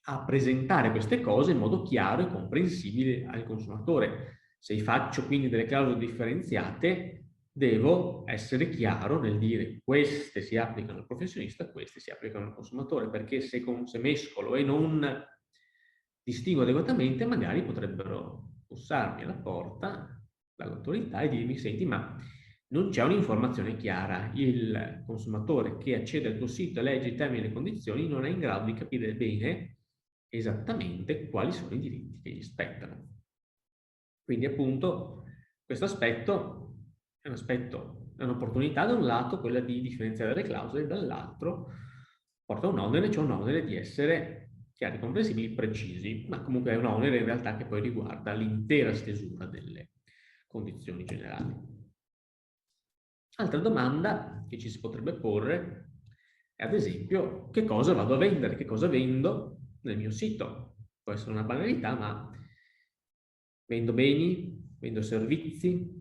a presentare queste cose in modo chiaro e comprensibile al consumatore. Se faccio quindi delle clausole differenziate, devo essere chiaro nel dire queste si applicano al professionista, queste si applicano al consumatore, perché se mescolo e non distingo adeguatamente, magari potrebbero bussarmi alla porta dall'autorità e dirmi: senti, ma non c'è un'informazione chiara, il consumatore che accede al tuo sito e legge i termini e le condizioni non è in grado di capire bene esattamente quali sono i diritti che gli spettano. Quindi appunto questo aspetto è un'opportunità da un lato, quella di differenziare le clausole, dall'altro porta un onere, c'è un onere di essere chiari, comprensibili, precisi, ma comunque è un onere in realtà che poi riguarda l'intera stesura delle condizioni generali. Altra domanda che ci si potrebbe porre è, ad esempio, che cosa vado a vendere, che cosa vendo nel mio sito. Può essere una banalità, ma vendo beni, vendo servizi,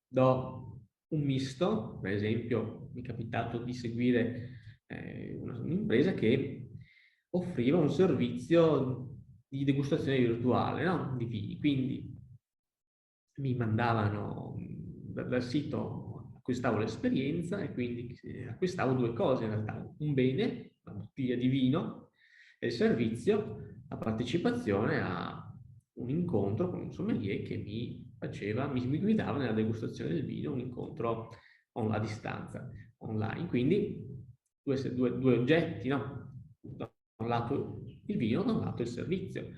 do un misto. Per esempio, mi è capitato di seguire un'impresa che offriva un servizio di degustazione virtuale, no? Di vini. Quindi mi mandavano dal sito, acquistavo l'esperienza e quindi acquistavo due cose in realtà: un bene, una bottiglia di vino, e il servizio, la partecipazione a un incontro con un sommelier che mi guidava nella degustazione del vino, un incontro a distanza, online. Quindi due oggetti, no? Da un lato il vino, da un lato il servizio.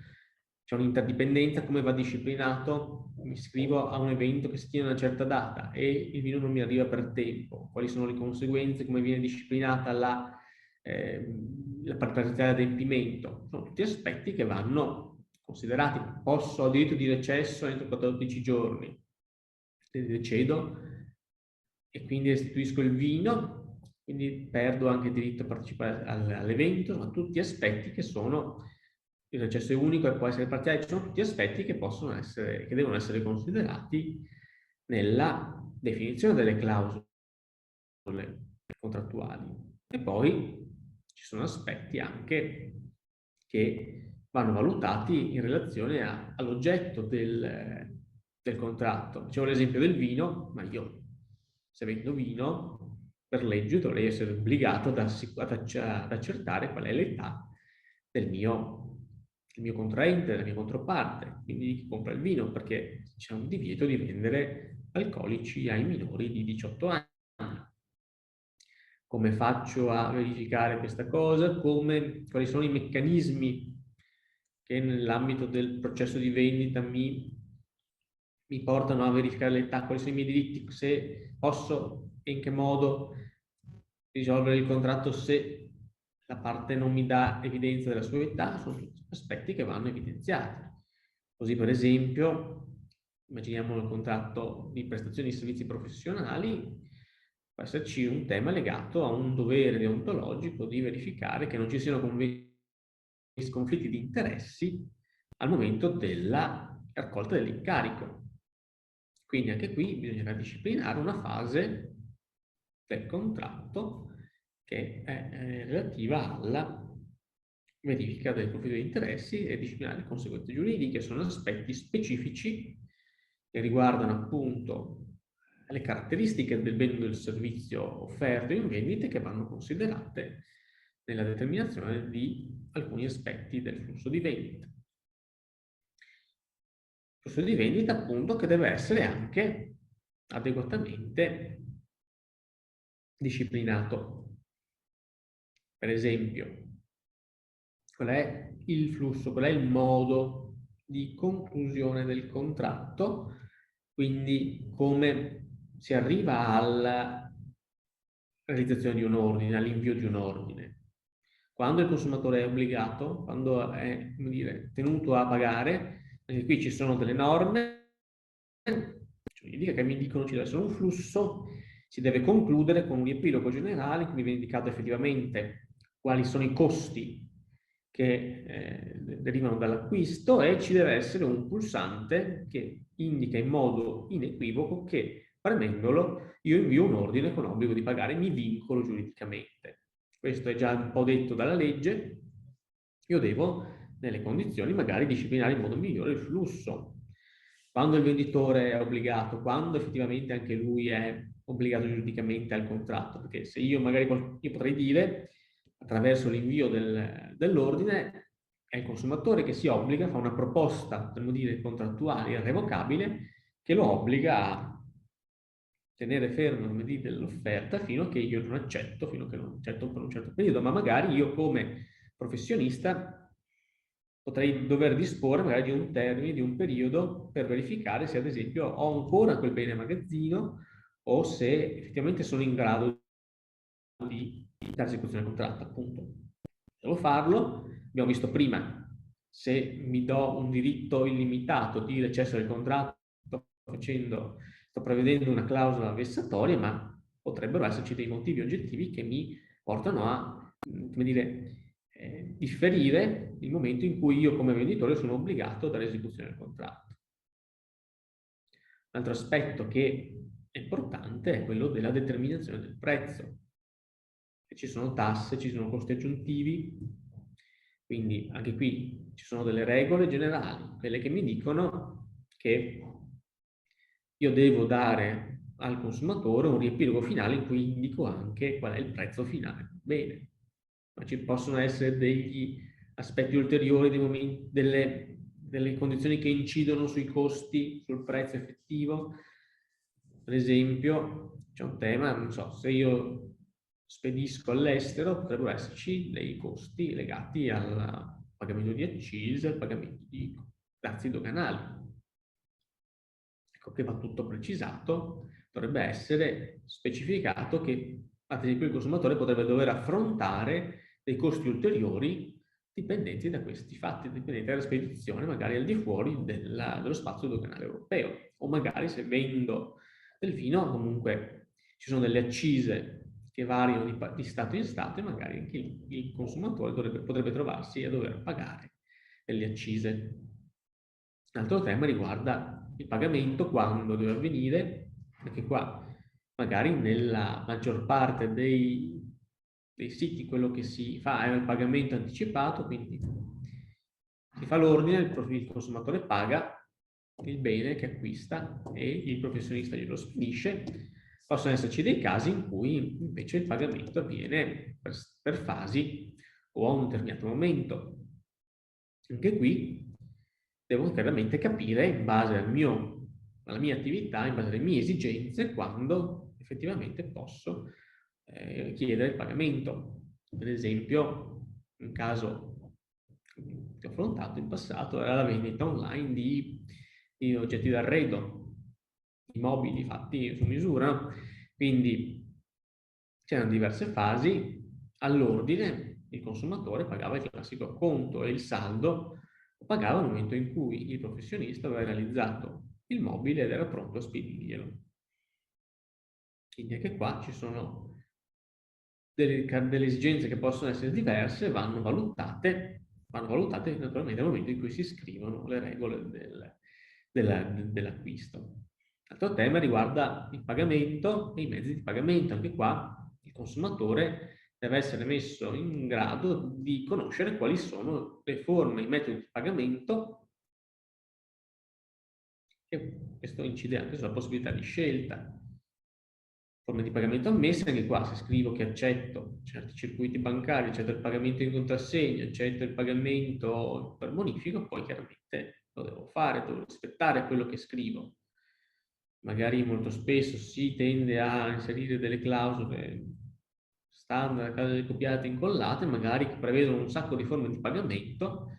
C'è un'interdipendenza, come va disciplinato? Mi iscrivo a un evento che si tiene a una certa data e il vino non mi arriva per tempo. Quali sono le conseguenze? Come viene disciplinata la parziale adempimento? Sono tutti aspetti che vanno considerati. Ho diritto di recesso entro 14 giorni. Se decedo e quindi restituisco il vino, quindi perdo anche il diritto a partecipare all'evento. Sono tutti aspetti che sono... Il recesso è unico e può essere parziale, ci sono tutti aspetti che devono essere considerati nella definizione delle clausole contrattuali. E poi ci sono aspetti anche che vanno valutati in relazione all'oggetto del contratto. Dicevo l'esempio del vino, ma io, se vendo vino, per legge dovrei essere obbligato ad accertare qual è l'età del mio contraente, della mia controparte, quindi di chi compra il vino, perché c'è un divieto di vendere alcolici ai minori di 18 anni. Come faccio a verificare questa cosa? Quali sono i meccanismi che nell'ambito del processo di vendita mi portano a verificare l'età? Quali sono i miei diritti? Se posso e in che modo risolvere il contratto se la parte non mi dà evidenza della sua età? Sono tutti aspetti che vanno evidenziati. Così, per esempio, immaginiamo il contratto di prestazioni di servizi professionali, può esserci un tema legato a un dovere deontologico di verificare che non ci siano conflitti di interessi al momento della raccolta dell'incarico. Quindi anche qui bisognerà disciplinare una fase del contratto che è relativa alla verifica del conflitto di interessi e disciplinare le conseguenze giuridiche. Sono aspetti specifici che riguardano appunto le caratteristiche del bene o del servizio offerto in vendita che vanno considerate nella determinazione di alcuni aspetti del flusso di vendita. Flusso di vendita appunto che deve essere anche adeguatamente disciplinato. Per esempio, qual è il flusso, qual è il modo di conclusione del contratto, quindi come si arriva alla realizzazione di un ordine, all'invio di un ordine. Quando il consumatore è obbligato, quando è, come dire, tenuto a pagare, anche qui ci sono delle norme giuridiche che mi dicono che ci deve essere un flusso, si deve concludere con un riepilogo generale in cui viene indicato effettivamente quali sono i costi che derivano dall'acquisto, e ci deve essere un pulsante che indica in modo inequivoco che, premendolo, io invio un ordine con obbligo di pagare, mi vincolo giuridicamente. Questo è già un po' detto dalla legge. Io devo, nelle condizioni, magari disciplinare in modo migliore il flusso. Quando il venditore è obbligato, quando effettivamente anche lui è obbligato giuridicamente al contratto, perché se io magari io potrei dire, attraverso l'invio dell'ordine, è il consumatore che si obbliga, fa una proposta, potremmo dire, contrattuale irrevocabile, che lo obbliga a tenere fermo, come dire, l'offerta fino a che io non accetto, fino a che non accetto per un certo periodo, ma magari io come professionista potrei dover disporre magari di un termine, di un periodo per verificare se ad esempio ho ancora quel bene a magazzino o se effettivamente sono in grado di dare esecuzione al contratto, appunto. Devo farlo, abbiamo visto prima, se mi do un diritto illimitato di recesso del contratto, sto prevedendo una clausola vessatoria, ma potrebbero esserci dei motivi oggettivi che mi portano a, come dire, differire il momento in cui io come venditore sono obbligato a dare esecuzione al contratto. Un altro aspetto che è importante è quello della determinazione del prezzo. Ci sono tasse, ci sono costi aggiuntivi, quindi anche qui ci sono delle regole generali, quelle che mi dicono che io devo dare al consumatore un riepilogo finale in cui indico anche qual è il prezzo finale. Bene, ma ci possono essere degli aspetti ulteriori, delle condizioni che incidono sui costi, sul prezzo effettivo. Per esempio, c'è un tema, non so, se io spedisco all'estero, potrebbero esserci dei costi legati al pagamento di accise, al pagamento di dazi doganali. Ecco che va tutto precisato, dovrebbe essere specificato che, ad esempio, il consumatore potrebbe dover affrontare dei costi ulteriori dipendenti da questi fatti, dipendenti dalla spedizione magari al di fuori dello spazio doganale europeo, o magari se vendo del vino comunque ci sono delle accise che variano di stato in stato e magari anche il consumatore potrebbe trovarsi a dover pagare delle accise. Un altro tema riguarda il pagamento, quando deve avvenire, perché qua magari nella maggior parte dei siti quello che si fa è il pagamento anticipato, quindi si fa l'ordine, il consumatore paga il bene che acquista e il professionista glielo spedisce. Possono esserci dei casi in cui invece il pagamento avviene per fasi o a un determinato momento. Anche qui devo chiaramente capire, in base alla mia attività, in base alle mie esigenze, quando effettivamente posso chiedere il pagamento. Per esempio, un caso che ho affrontato in passato era la vendita online di oggetti d'arredo, di mobili fatti su misura, no? Quindi c'erano diverse fasi. All'ordine il consumatore pagava il classico acconto e il saldo lo pagava nel momento in cui il professionista aveva realizzato il mobile ed era pronto a spedirglielo. Quindi anche qua ci sono delle esigenze che possono essere diverse, vanno valutate naturalmente nel momento in cui si scrivono le regole dell'acquisto. L'altro tema riguarda il pagamento e i mezzi di pagamento. Anche qua il consumatore deve essere messo in grado di conoscere quali sono le forme, i metodi di pagamento, e questo incide anche sulla possibilità di scelta. Forme di pagamento ammesse, anche qua se scrivo che accetto certi circuiti bancari, accetto il pagamento in contrassegno, accetto il pagamento per bonifico, poi chiaramente lo devo fare, devo rispettare quello che scrivo. Magari molto spesso si tende a inserire delle clausole standard, case copiate e incollate, magari che prevedono un sacco di forme di pagamento,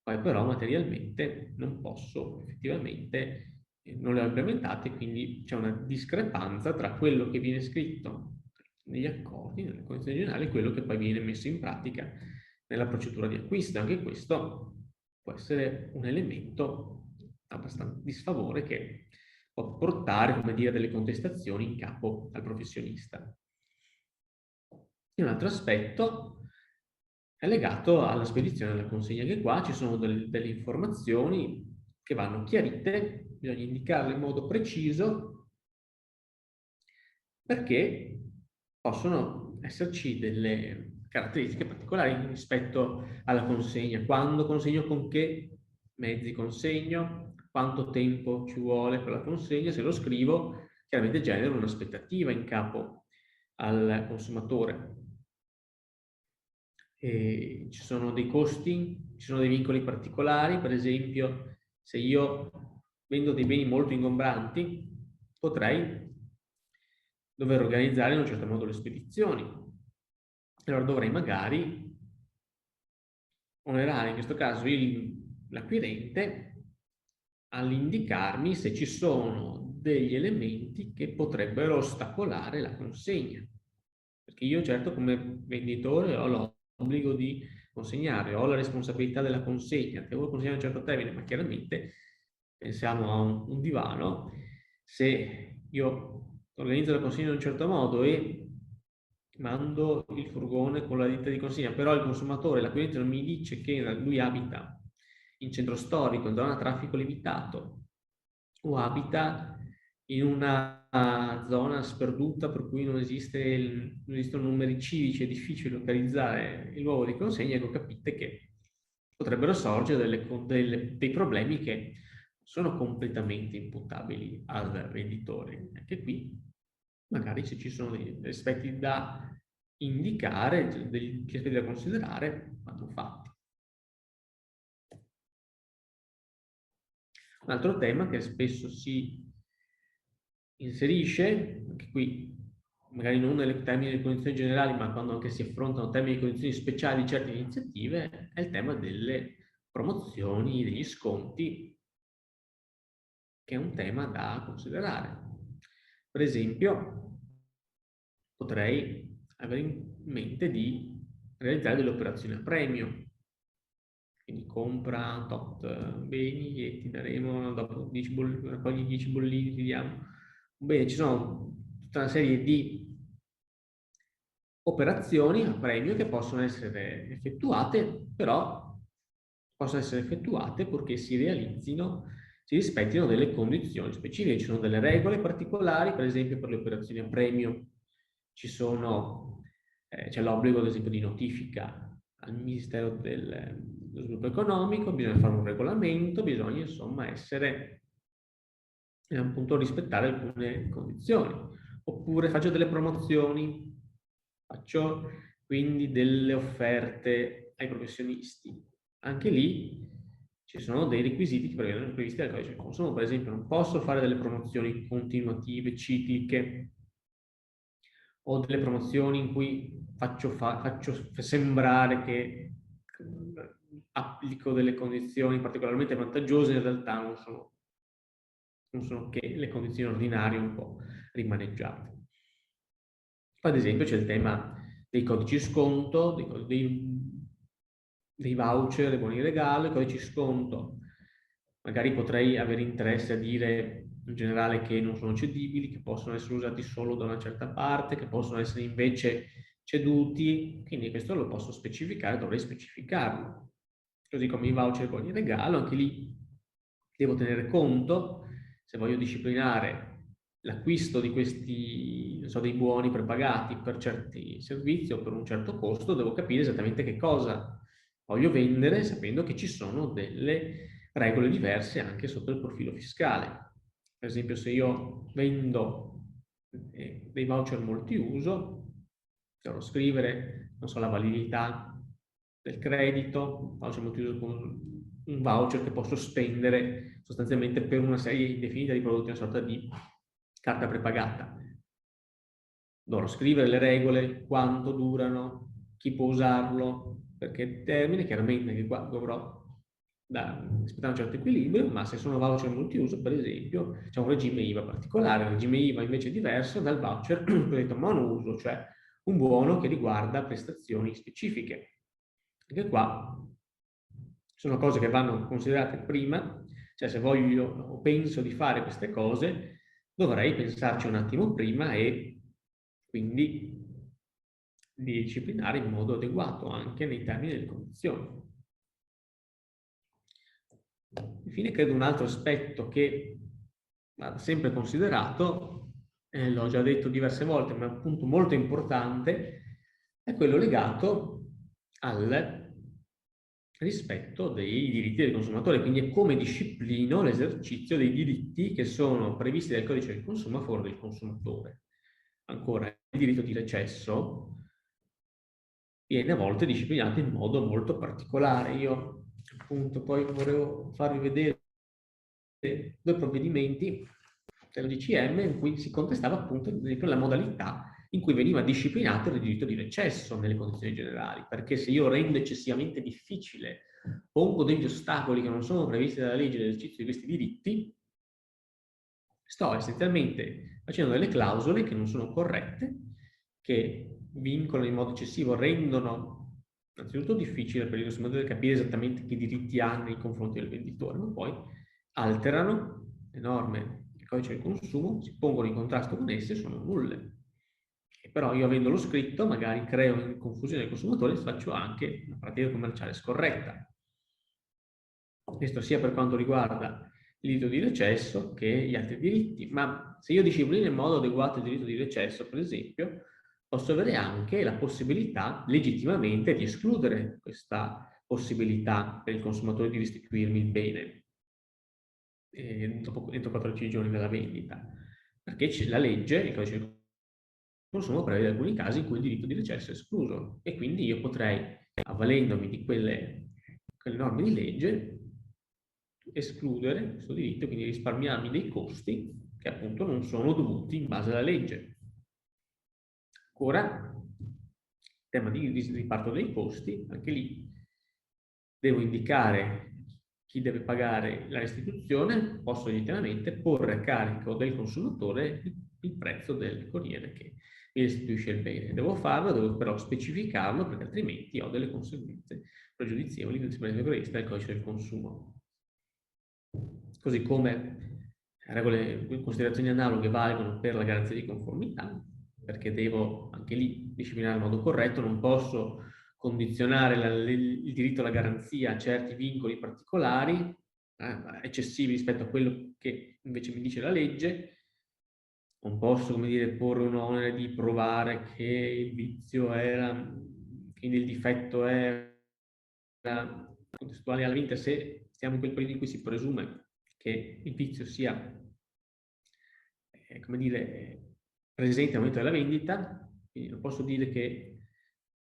poi però materialmente non posso effettivamente non le ho implementate, quindi c'è una discrepanza tra quello che viene scritto negli accordi, nelle condizioni generali, e quello che poi viene messo in pratica nella procedura di acquisto. Anche questo può essere un elemento abbastanza di sfavore che può portare, come dire, delle contestazioni in capo al professionista. E un altro aspetto è legato alla spedizione della consegna, che qua ci sono delle informazioni che vanno chiarite, bisogna indicarle in modo preciso, perché possono esserci delle caratteristiche particolari rispetto alla consegna. Quando consegno, con che mezzi consegno, quanto tempo ci vuole per la consegna. Se lo scrivo, chiaramente genero un'aspettativa in capo al consumatore. E ci sono dei costi, ci sono dei vincoli particolari. Per esempio, se io vendo dei beni molto ingombranti, potrei dover organizzare in un certo modo le spedizioni. Allora dovrei magari onerare, in questo caso, l'acquirente all'indicarmi se ci sono degli elementi che potrebbero ostacolare la consegna. Perché io, certo, come venditore ho l'obbligo di consegnare, ho la responsabilità della consegna, devo consegnare a un certo termine, ma chiaramente pensiamo a un divano. Se io organizzo la consegna in un certo modo e mando il furgone con la ditta di consegna, però il consumatore, l'acquirente, non mi dice che lui abita in centro storico, in zona a traffico limitato, o abita in una zona sperduta per cui non esistono numeri civici, è difficile localizzare il luogo di consegna, ecco, capite che potrebbero sorgere dei problemi che sono completamente imputabili al venditore. Anche qui, magari, se ci sono degli aspetti da indicare, degli aspetti da considerare, vanno fatti. Un altro tema che spesso si inserisce, anche qui magari non nelle termini delle condizioni generali, ma quando anche si affrontano termini di condizioni speciali di certe iniziative, è il tema delle promozioni, degli sconti, che è un tema da considerare. Per esempio, potrei avere in mente di realizzare delle operazioni a premio. Quindi compra tot beni e ti daremo, dopo 10 raccogli 10 bollini, ti diamo. Bene, ci sono tutta una serie di operazioni a premio che possono essere effettuate, però possono essere effettuate purché si realizzino, si rispettino delle condizioni specifiche. Ci sono delle regole particolari, per esempio per le operazioni a premio c'è l'obbligo, ad esempio, di notifica al Ministero dello Sviluppo Economico, bisogna fare un regolamento, bisogna insomma appunto rispettare alcune condizioni. Oppure faccio delle promozioni, faccio quindi delle offerte ai professionisti. Anche lì ci sono dei requisiti che vengono previsti dal codice del consumo. Per esempio, non posso fare delle promozioni continuative, cicliche, o delle promozioni in cui faccio sembrare che applico delle condizioni particolarmente vantaggiose, in realtà non sono che le condizioni ordinarie un po' rimaneggiate. Ad esempio c'è il tema dei codici sconto, dei voucher, dei buoni regalo, i codici sconto. Magari potrei avere interesse a dire in generale che non sono cedibili, che possono essere usati solo da una certa parte, che possono essere invece ceduti, quindi questo lo posso specificare, dovrei specificarlo. Così come i voucher e buoni regalo, anche lì devo tenere conto, se voglio disciplinare l'acquisto di questi, non so, dei buoni prepagati per certi servizi o per un certo costo, devo capire esattamente che cosa voglio vendere, sapendo che ci sono delle regole diverse anche sotto il profilo fiscale. Per esempio, se io vendo dei voucher multiuso, devo scrivere, non so, la validità del credito, voucher multiuso con un voucher che posso spendere sostanzialmente per una serie indefinita di prodotti, una sorta di carta prepagata. Dovrò scrivere le regole, quanto durano, chi può usarlo, perché termine, chiaramente anche qua dovrò rispettare un certo equilibrio, ma se sono voucher multiuso, per esempio, c'è un regime IVA particolare. Il regime IVA invece è diverso dal voucher cosiddetto monouso, cioè un buono che riguarda prestazioni specifiche. Anche qua sono cose che vanno considerate prima, cioè se voglio o penso di fare queste cose, dovrei pensarci un attimo prima e quindi di disciplinare in modo adeguato anche nei termini delle condizioni. Infine, credo un altro aspetto che va sempre considerato, l'ho già detto diverse volte, ma è appunto molto importante, è quello legato al rispetto dei diritti del consumatore, quindi è come disciplino l'esercizio dei diritti che sono previsti dal codice del consumo a favore del consumatore. Ancora, il diritto di recesso viene a volte disciplinato in modo molto particolare. Io appunto poi volevo farvi vedere due provvedimenti dello DCM in cui si contestava appunto ad esempio la modalità in cui veniva disciplinato il diritto di recesso nelle condizioni generali, perché se io rendo eccessivamente difficile, pongo degli ostacoli che non sono previsti dalla legge nell'esercizio di questi diritti, sto essenzialmente facendo delle clausole che non sono corrette, che vincolano in modo eccessivo, rendono innanzitutto difficile per il consumatore capire esattamente che diritti ha nei confronti del venditore, ma poi alterano le norme del codice del consumo, si pongono in contrasto con esse e sono nulle. E però io avendolo scritto magari creo confusione del consumatore e faccio anche una pratica commerciale scorretta. Questo sia per quanto riguarda il diritto di recesso che gli altri diritti, ma se io disciplino in modo adeguato il diritto di recesso, per esempio, posso avere anche la possibilità legittimamente di escludere questa possibilità per il consumatore di restituirmi il bene entro 14 giorni dalla vendita, perché la legge, il codice del consumo, prevede alcuni casi in cui il diritto di recesso è escluso e quindi io potrei, avvalendomi di quelle norme di legge, escludere questo diritto, quindi risparmiarmi dei costi che appunto non sono dovuti in base alla legge. Ancora, tema di riparto dei costi, anche lì devo indicare chi deve pagare la restituzione, posso legittimamente porre a carico del consumatore il prezzo del corriere che mi restituisce il bene. Devo farlo, devo però specificarlo perché altrimenti ho delle conseguenze pregiudizievoli del sistema previste dal codice del consumo. Così come regole, considerazioni analoghe valgono per la garanzia di conformità, perché devo anche lì disciplinare in modo corretto, non posso condizionare il diritto alla garanzia a certi vincoli particolari, eccessivi rispetto a quello che invece mi dice la legge. Non posso, come dire, porre un onere di provare che il vizio era, quindi il difetto era contestuale alla vendita, se siamo in quel periodo in cui si presume che il vizio sia, come dire, presente al momento della vendita. Quindi non posso dire che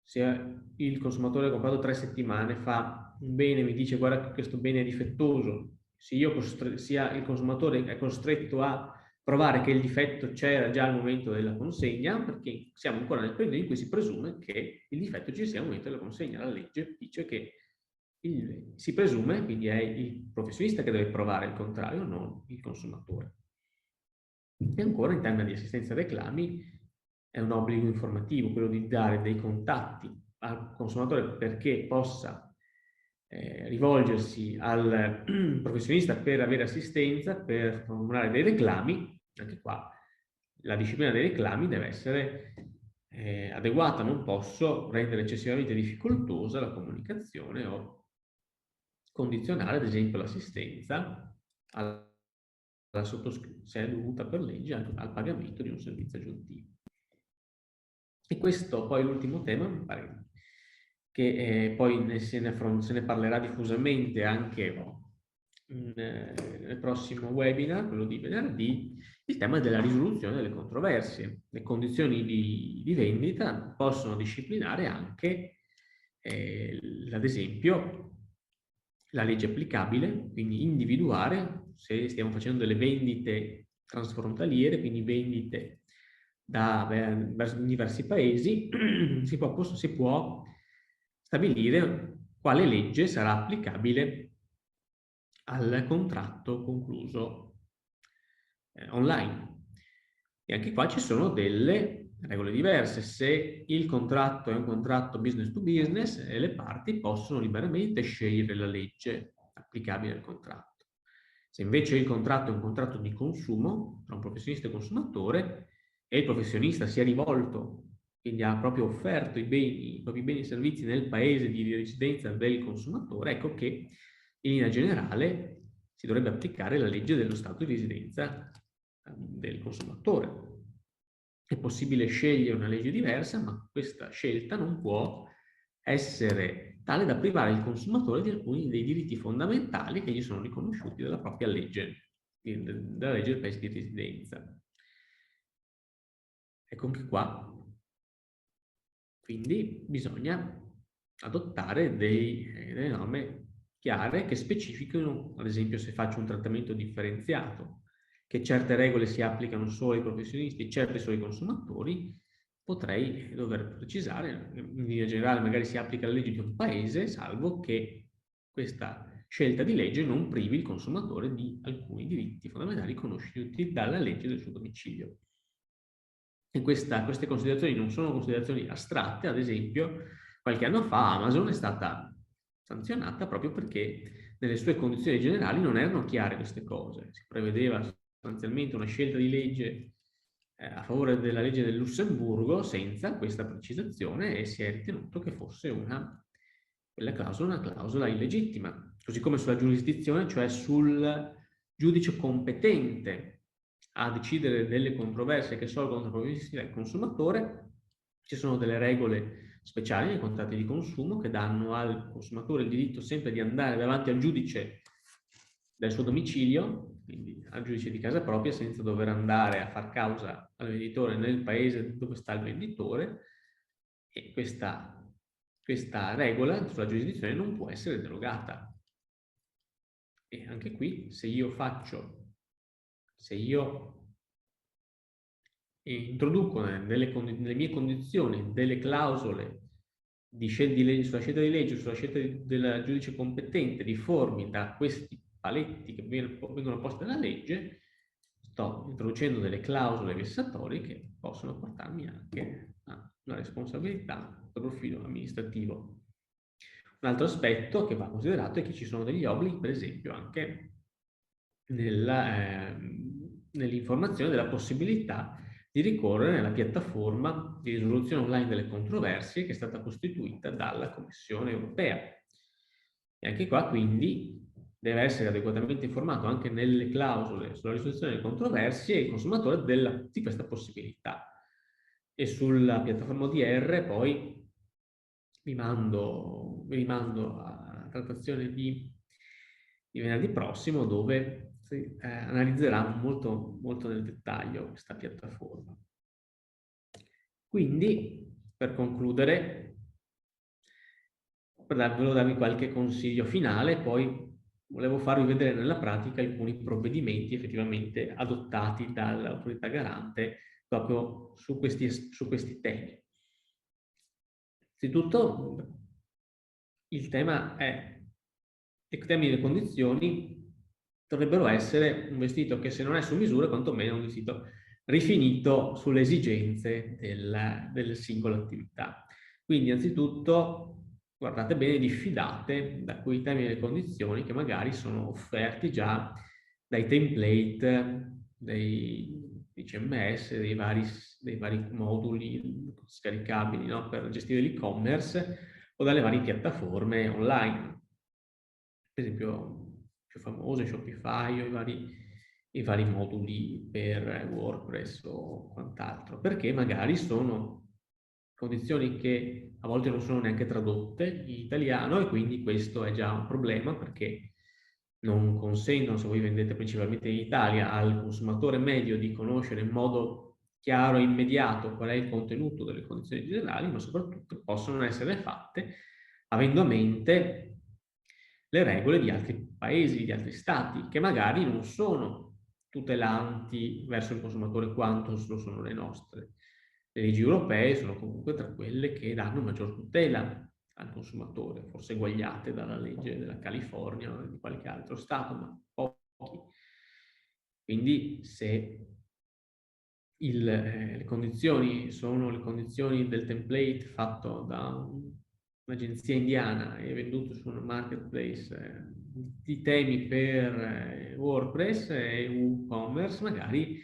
se il consumatore ha comprato 3 settimane fa un bene e mi dice guarda che questo bene è difettoso, se io sia il consumatore è costretto a provare che il difetto c'era già al momento della consegna, perché siamo ancora nel periodo in cui si presume che il difetto ci sia al momento della consegna. La legge dice che si presume, quindi è il professionista che deve provare il contrario, non il consumatore. E ancora in termini di assistenza ai reclami è un obbligo informativo quello di dare dei contatti al consumatore perché possa rivolgersi al professionista per avere assistenza, per formulare dei reclami. Anche qua la disciplina dei reclami deve essere adeguata, non posso rendere eccessivamente difficoltosa la comunicazione o condizionare ad esempio l'assistenza se è dovuta per legge al pagamento di un servizio aggiuntivo. E questo poi l'ultimo tema, mi pare che poi se ne parlerà diffusamente anche nel prossimo webinar, quello di venerdì, il tema della risoluzione delle controversie. Le condizioni di vendita possono disciplinare anche, ad esempio, la legge applicabile, quindi individuare se stiamo facendo delle vendite transfrontaliere, quindi vendite verso diversi paesi, si può stabilire quale legge sarà applicabile al contratto concluso online. E anche qua ci sono delle regole diverse. Se il contratto è un contratto business to business, le parti possono liberamente scegliere la legge applicabile al contratto. Se invece il contratto è un contratto di consumo tra un professionista e consumatore e il professionista si è rivolto quindi ha proprio offerto i propri beni e servizi nel paese di residenza del consumatore, ecco che in linea generale si dovrebbe applicare la legge dello stato di residenza del consumatore. È possibile scegliere una legge diversa, ma questa scelta non può essere tale da privare il consumatore di alcuni dei diritti fondamentali che gli sono riconosciuti dalla propria legge, dalla legge del paese di residenza. Ecco anche qua. Quindi bisogna adottare delle norme chiare che specificano, ad esempio se faccio un trattamento differenziato, che certe regole si applicano solo ai professionisti e certe solo ai consumatori, potrei dover precisare, in linea generale magari si applica la legge di un paese, salvo che questa scelta di legge non privi il consumatore di alcuni diritti fondamentali riconosciuti dalla legge del suo domicilio. E queste considerazioni non sono considerazioni astratte, ad esempio, qualche anno fa Amazon è stata sanzionata proprio perché nelle sue condizioni generali non erano chiare queste cose. Si prevedeva sostanzialmente una scelta di legge a favore della legge del Lussemburgo senza questa precisazione e si è ritenuto che fosse quella clausola una clausola illegittima. Così come sulla giurisdizione, cioè sul giudice competente a decidere delle controversie che sorgono tra professionisti e consumatore, ci sono delle regole speciali nei contratti di consumo che danno al consumatore il diritto sempre di andare davanti al giudice del suo domicilio, quindi al giudice di casa propria, senza dover andare a far causa al venditore nel paese dove sta il venditore, e questa regola sulla giurisdizione non può essere derogata. E anche qui, se io introduco nelle mie condizioni delle clausole sulla scelta di legge, sulla scelta del giudice competente difformi da questi paletti che vengono posti dalla legge, sto introducendo delle clausole vessatorie che possono portarmi anche a una responsabilità sotto profilo amministrativo. Un altro aspetto che va considerato è che ci sono degli obblighi, per esempio, anche nell'informazione della possibilità di ricorrere nella piattaforma di risoluzione online delle controversie che è stata costituita dalla Commissione europea. E anche qua, quindi, deve essere adeguatamente informato anche nelle clausole sulla risoluzione delle controversie il consumatore di questa possibilità. E sulla piattaforma ODR poi vi rimando alla trattazione di venerdì prossimo dove si analizzerà molto, molto nel dettaglio questa piattaforma. Quindi, per concludere, volevo darvi qualche consiglio finale, poi volevo farvi vedere nella pratica alcuni provvedimenti effettivamente adottati dall'autorità garante proprio su questi temi. Innanzitutto, il tema è i termini e le condizioni dovrebbero essere un vestito che se non è su misura, quantomeno è un vestito rifinito sulle esigenze delle singole attività. Quindi, innanzitutto, guardate bene, diffidate da quei termini e le condizioni che magari sono offerti già dai template dei CMS, dei vari moduli scaricabili, no, per gestire l'e-commerce o dalle varie piattaforme online. Per esempio, più famose, Shopify o i vari moduli per WordPress o quant'altro, perché magari sono condizioni che a volte non sono neanche tradotte in italiano e quindi questo è già un problema perché non consentono, se voi vendete principalmente in Italia, al consumatore medio di conoscere in modo chiaro e immediato qual è il contenuto delle condizioni generali, ma soprattutto possono essere fatte avendo a mente le regole di altri paesi, di altri stati, che magari non sono tutelanti verso il consumatore quanto lo sono le nostre. Le leggi europee sono comunque tra quelle che danno maggior tutela al consumatore, forse eguagliate dalla legge della California o di qualche altro stato, ma pochi. Quindi se le condizioni sono le condizioni del template fatto da un'agenzia indiana e venduto su un marketplace di temi per WordPress e WooCommerce, magari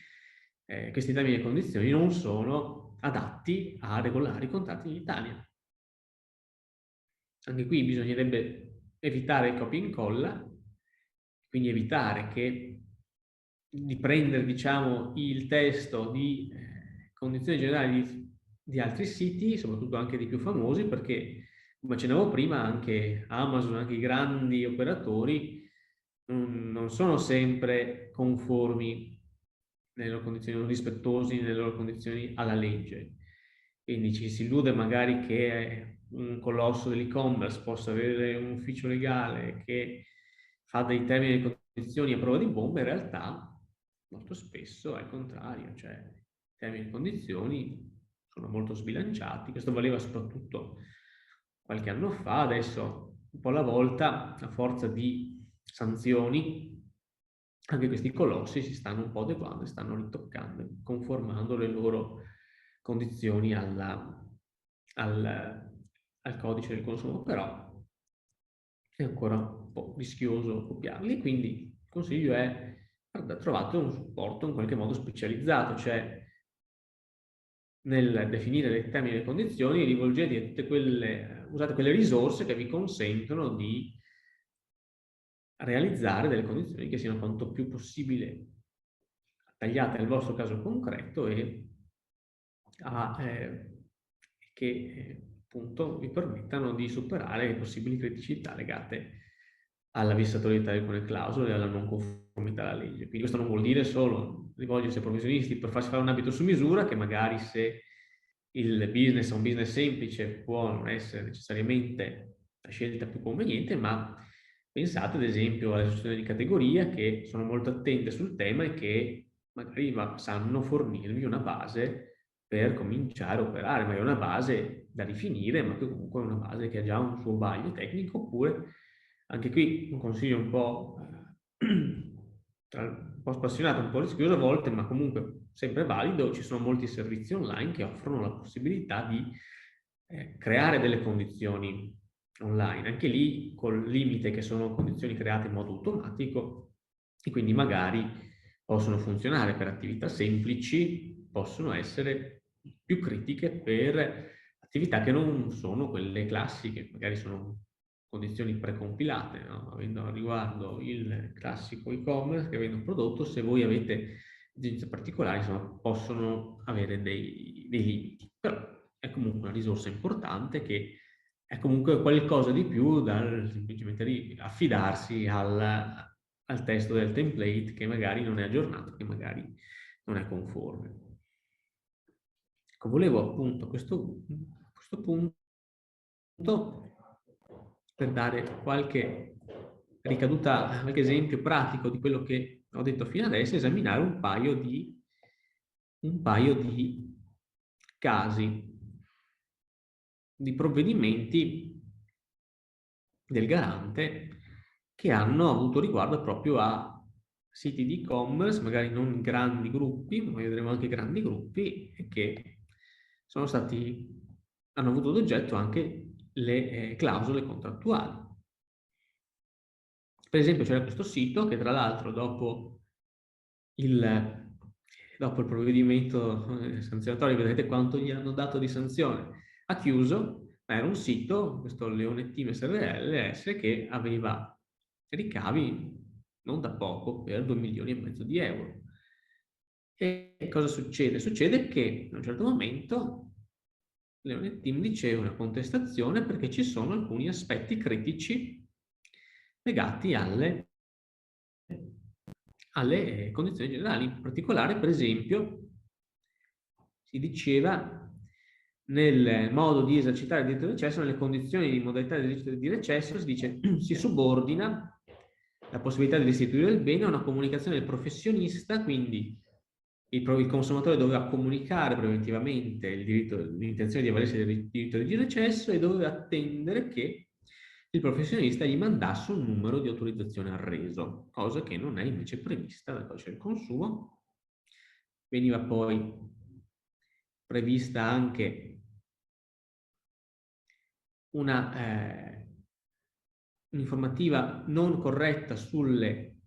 questi termini e condizioni non sono adatti a regolare i contratti in Italia. Anche qui bisognerebbe evitare il copia e incolla, quindi evitare di prendere, diciamo, il testo di condizioni generali di altri siti, soprattutto anche dei più famosi, perché, come accennavo prima, anche Amazon, anche i grandi operatori non sono sempre conformi nelle loro condizioni, non rispettosi nelle loro condizioni alla legge. Quindi ci si illude magari che un colosso dell'e-commerce possa avere un ufficio legale che fa dei termini e condizioni a prova di bomba, in realtà molto spesso è il contrario, cioè i termini e condizioni sono molto sbilanciati. Questo valeva soprattutto qualche anno fa, adesso un po' alla volta, a forza di sanzioni, anche questi colossi si stanno un po' adeguando, stanno ritoccando, conformando le loro condizioni al codice del consumo, però è ancora un po' rischioso copiarli, quindi il consiglio è: guarda, trovate un supporto in qualche modo specializzato, cioè nel definire dei termini e le condizioni rivolgetevi a tutte usate quelle risorse che vi consentono di realizzare delle condizioni che siano quanto più possibile tagliate al vostro caso concreto e che appunto vi permettano di superare le possibili criticità legate alla vessatorietà di alcune clausole e alla non conformità alla legge. Quindi questo non vuol dire solo rivolgersi ai professionisti per farsi fare un abito su misura, che magari, se il business è un business semplice, può non essere necessariamente la scelta più conveniente, ma pensate ad esempio alle associazioni di categoria che sono molto attente sul tema e che magari sanno fornirvi una base per cominciare a operare, ma è una base da rifinire, ma che comunque è una base che ha già un suo vaglio tecnico. Oppure, anche qui un consiglio un po', un po' spassionato, un po' rischioso a volte, ma comunque sempre valido: ci sono molti servizi online che offrono la possibilità di creare delle condizioni online, anche lì col limite che sono condizioni create in modo automatico, e quindi magari possono funzionare per attività semplici, possono essere più critiche per attività che non sono quelle classiche, magari sono condizioni precompilate, no? Avendo a riguardo il classico e-commerce che avendo un prodotto, se voi avete esigenze particolari, insomma, possono avere dei limiti. Però è comunque una risorsa importante, che è comunque qualcosa di più dal semplicemente affidarsi al testo del template, che magari non è aggiornato, che magari non è conforme. Ecco, volevo appunto a questo punto, per dare qualche ricaduta, qualche esempio pratico di quello che ho detto fino adesso, esaminare un paio di casi, di provvedimenti del Garante che hanno avuto riguardo proprio a siti di e-commerce, magari non grandi gruppi, ma vedremo anche grandi gruppi, e che hanno avuto ad oggetto anche le clausole contrattuali. Per esempio c'era questo sito che, tra l'altro, dopo il provvedimento sanzionatorio, vedete quanto gli hanno dato di sanzione, ha chiuso, ma era un sito, questo Leone Team SRL, che aveva ricavi non da poco, per 2,5 milioni di euro. E cosa succede? Succede che a un certo momento Leone Team riceve una contestazione perché ci sono alcuni aspetti critici legati alle condizioni generali. In particolare, per esempio, si diceva, nel modo di esercitare il diritto di recesso, nelle condizioni di modalità di recesso, si dice si subordina la possibilità di restituire il bene a una comunicazione del professionista, quindi il consumatore doveva comunicare preventivamente l'intenzione di avvalersi del diritto di recesso e doveva attendere che il professionista gli mandasse un numero di autorizzazione al reso, cosa che non è invece prevista dal codice del consumo. Veniva poi prevista anche un'informativa non corretta sulle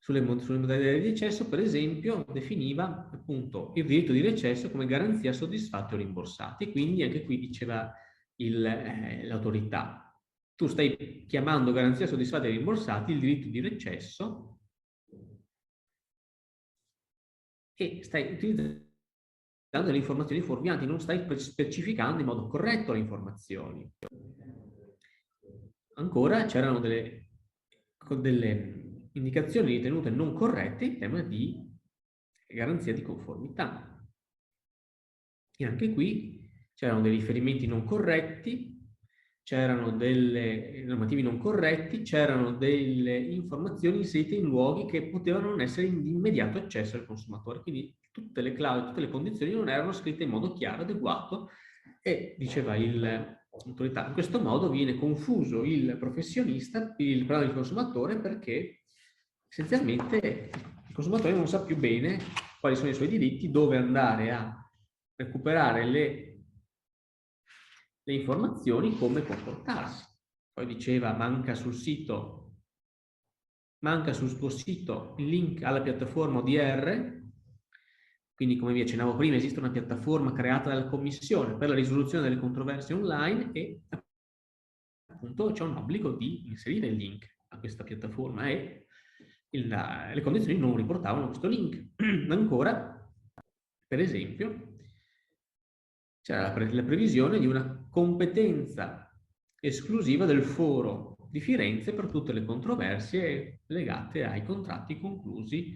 sulle modalità di recesso, per esempio, definiva appunto il diritto di recesso come garanzia soddisfatti o rimborsati. Quindi anche qui diceva l'autorità: tu stai chiamando garanzia soddisfatti e rimborsati il diritto di recesso e stai utilizzando le informazioni fuorvianti, non stai specificando in modo corretto le informazioni. Ancora c'erano delle indicazioni ritenute non corrette in tema di garanzia di conformità. E anche qui c'erano dei riferimenti non corretti, c'erano delle normativi non corretti, c'erano delle informazioni inserite in luoghi che potevano non essere di immediato accesso al consumatore. Quindi tutte le clausole, tutte le condizioni non erano scritte in modo chiaro, adeguato, e diceva l'autorità: in questo modo viene confuso il professionista, il consumatore, perché essenzialmente il consumatore non sa più bene quali sono i suoi diritti, dove andare a recuperare le informazioni, come comportarsi. Poi diceva: manca sul tuo sito il link alla piattaforma ODR. Quindi, come vi accennavo prima, esiste una piattaforma creata dalla Commissione per la risoluzione delle controversie online e appunto c'è un obbligo di inserire il link a questa piattaforma, e le condizioni non riportavano questo link. Ancora, per esempio, c'era la previsione di una competenza esclusiva del foro di Firenze per tutte le controversie legate ai contratti conclusi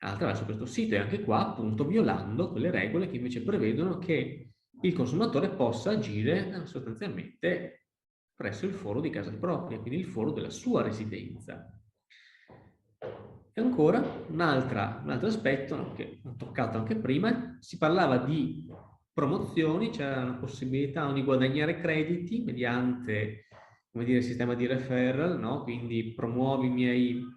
attraverso questo sito, e anche qua appunto violando quelle regole che invece prevedono che il consumatore possa agire sostanzialmente presso il foro di casa propria, quindi il foro della sua residenza. E ancora un altro aspetto che ho toccato anche prima: si parlava di promozioni, c'era la possibilità di guadagnare crediti mediante, come dire, il sistema di referral, no? Quindi promuovi il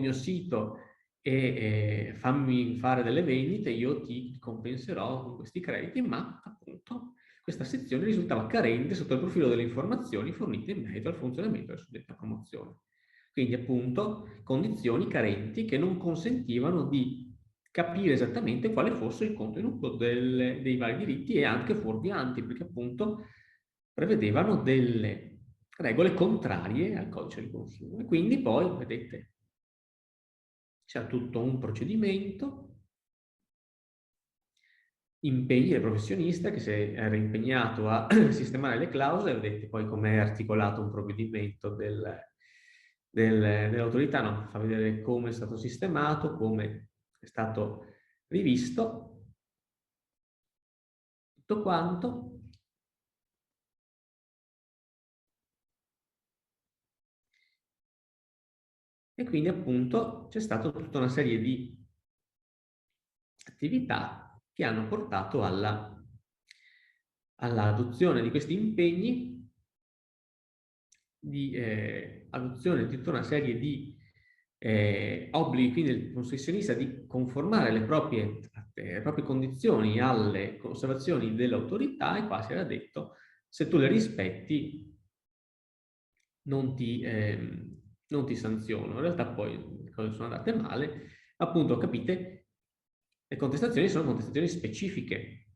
mio sito e fammi fare delle vendite, io ti compenserò con questi crediti, ma appunto questa sezione risultava carente sotto il profilo delle informazioni fornite in merito al funzionamento della suddetta promozione. Quindi appunto condizioni carenti che non consentivano di capire esattamente quale fosse il contenuto dei vari diritti, e anche fuorvianti, perché appunto prevedevano delle regole contrarie al codice del consumo. E quindi poi, vedete, c'è tutto un procedimento, impegni del professionista che si era impegnato a sistemare le clausole. Vedete poi come è articolato un provvedimento dell'autorità, no? Fa vedere come è stato sistemato, come è stato rivisto, tutto quanto. E quindi appunto c'è stata tutta una serie di attività che hanno portato all'adozione di questi impegni, di adozione di tutta una serie di obblighi, quindi del professionista di conformare le proprie condizioni alle osservazioni dell'autorità, e qua si era detto: se tu le rispetti non ti sanziono. In realtà poi le cose sono andate male. Appunto, capite, le contestazioni sono contestazioni specifiche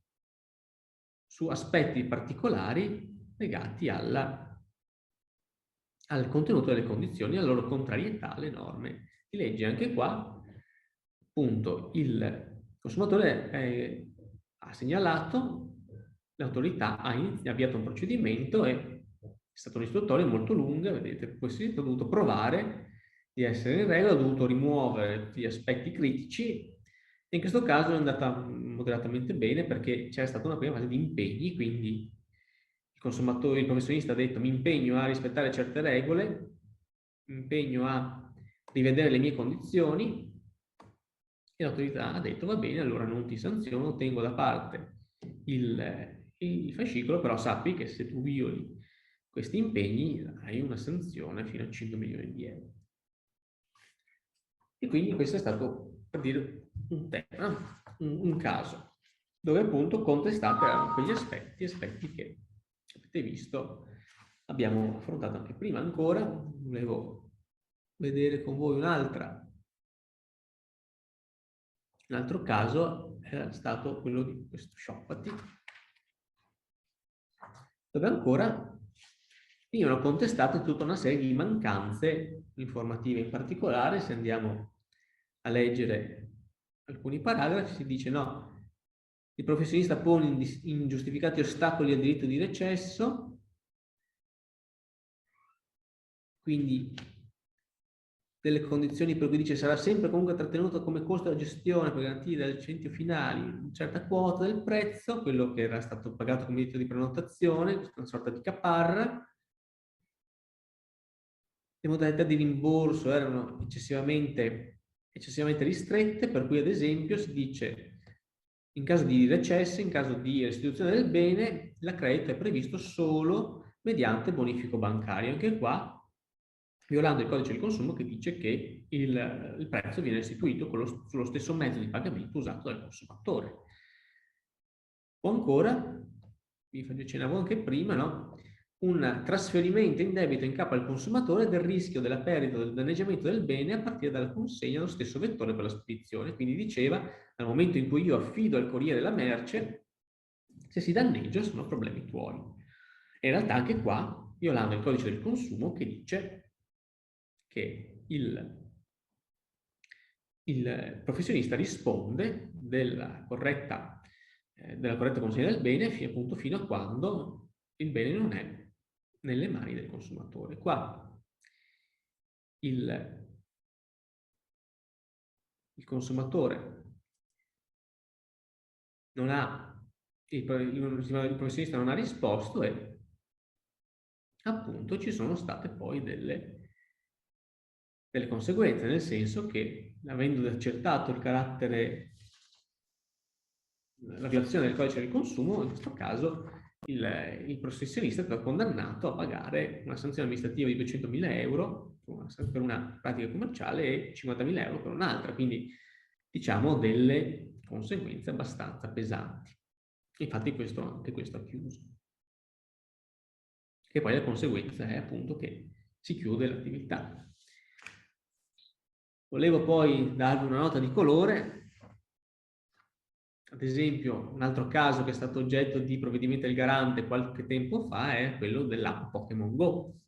su aspetti particolari legati al contenuto delle condizioni, alla loro contrarietà alle norme di legge. Anche qua, appunto, il consumatore ha segnalato, l'autorità ha avviato un procedimento, e è stata un'istruttoria molto lunga. Vedete, questo ha dovuto provare di essere in regola, ha dovuto rimuovere tutti gli aspetti critici, e in questo caso è andata moderatamente bene, perché c'era stata una prima fase di impegni. Quindi il professionista ha detto: mi impegno a rispettare certe regole, mi impegno a rivedere le mie condizioni, e l'autorità ha detto: va bene, allora non ti sanziono, tengo da parte il fascicolo, però sappi che se tu violi questi impegni hai una sanzione fino a 5 milioni di euro. E quindi questo è stato, per dire, un tema, un caso, dove appunto contestate erano quegli aspetti che avete visto abbiamo affrontato anche prima. Ancora volevo vedere con voi un altro caso, è stato quello di questo Shopati, dove ancora venivano contestate tutta una serie di mancanze informative. In particolare, se andiamo a leggere alcuni paragrafi, si dice no, il professionista pone ingiustificati ostacoli al diritto di recesso, quindi delle condizioni per cui dice sarà sempre comunque trattenuto come costo della gestione per garantire agli utenti finali una certa quota del prezzo, quello che era stato pagato come diritto di prenotazione, una sorta di caparra. Le modalità di rimborso erano eccessivamente ristrette, per cui ad esempio si dice in caso di recesso, in caso di restituzione del bene, l'accredito è previsto solo mediante bonifico bancario. Anche qua, violando il codice del consumo che dice che il prezzo viene restituito sullo stesso mezzo di pagamento usato dal consumatore. O ancora, vi accennavo anche prima, no? Un trasferimento in debito in capo al consumatore del rischio della perdita o del danneggiamento del bene a partire dalla consegna allo stesso vettore per la spedizione. Quindi diceva, nel momento in cui io affido al corriere la merce, se si danneggia sono problemi tuoi. E in realtà anche qua, violando il codice del consumo che dice che il professionista risponde della corretta consegna del bene fino a quando il bene non è nelle mani del consumatore. Qua il consumatore non ha, il professionista non ha risposto e appunto ci sono state poi delle conseguenze, nel senso che avendo accertato il carattere, la violazione del codice del consumo, in questo caso il professionista è stato condannato a pagare una sanzione amministrativa di 200.000 euro per una pratica commerciale e 50.000 euro per un'altra, quindi diciamo delle conseguenze abbastanza pesanti. Infatti anche questo ha chiuso. E poi la conseguenza è appunto che si chiude l'attività. Volevo poi darvi una nota di colore. Ad esempio, un altro caso che è stato oggetto di provvedimento del garante qualche tempo fa è quello dell'app Pokémon Go,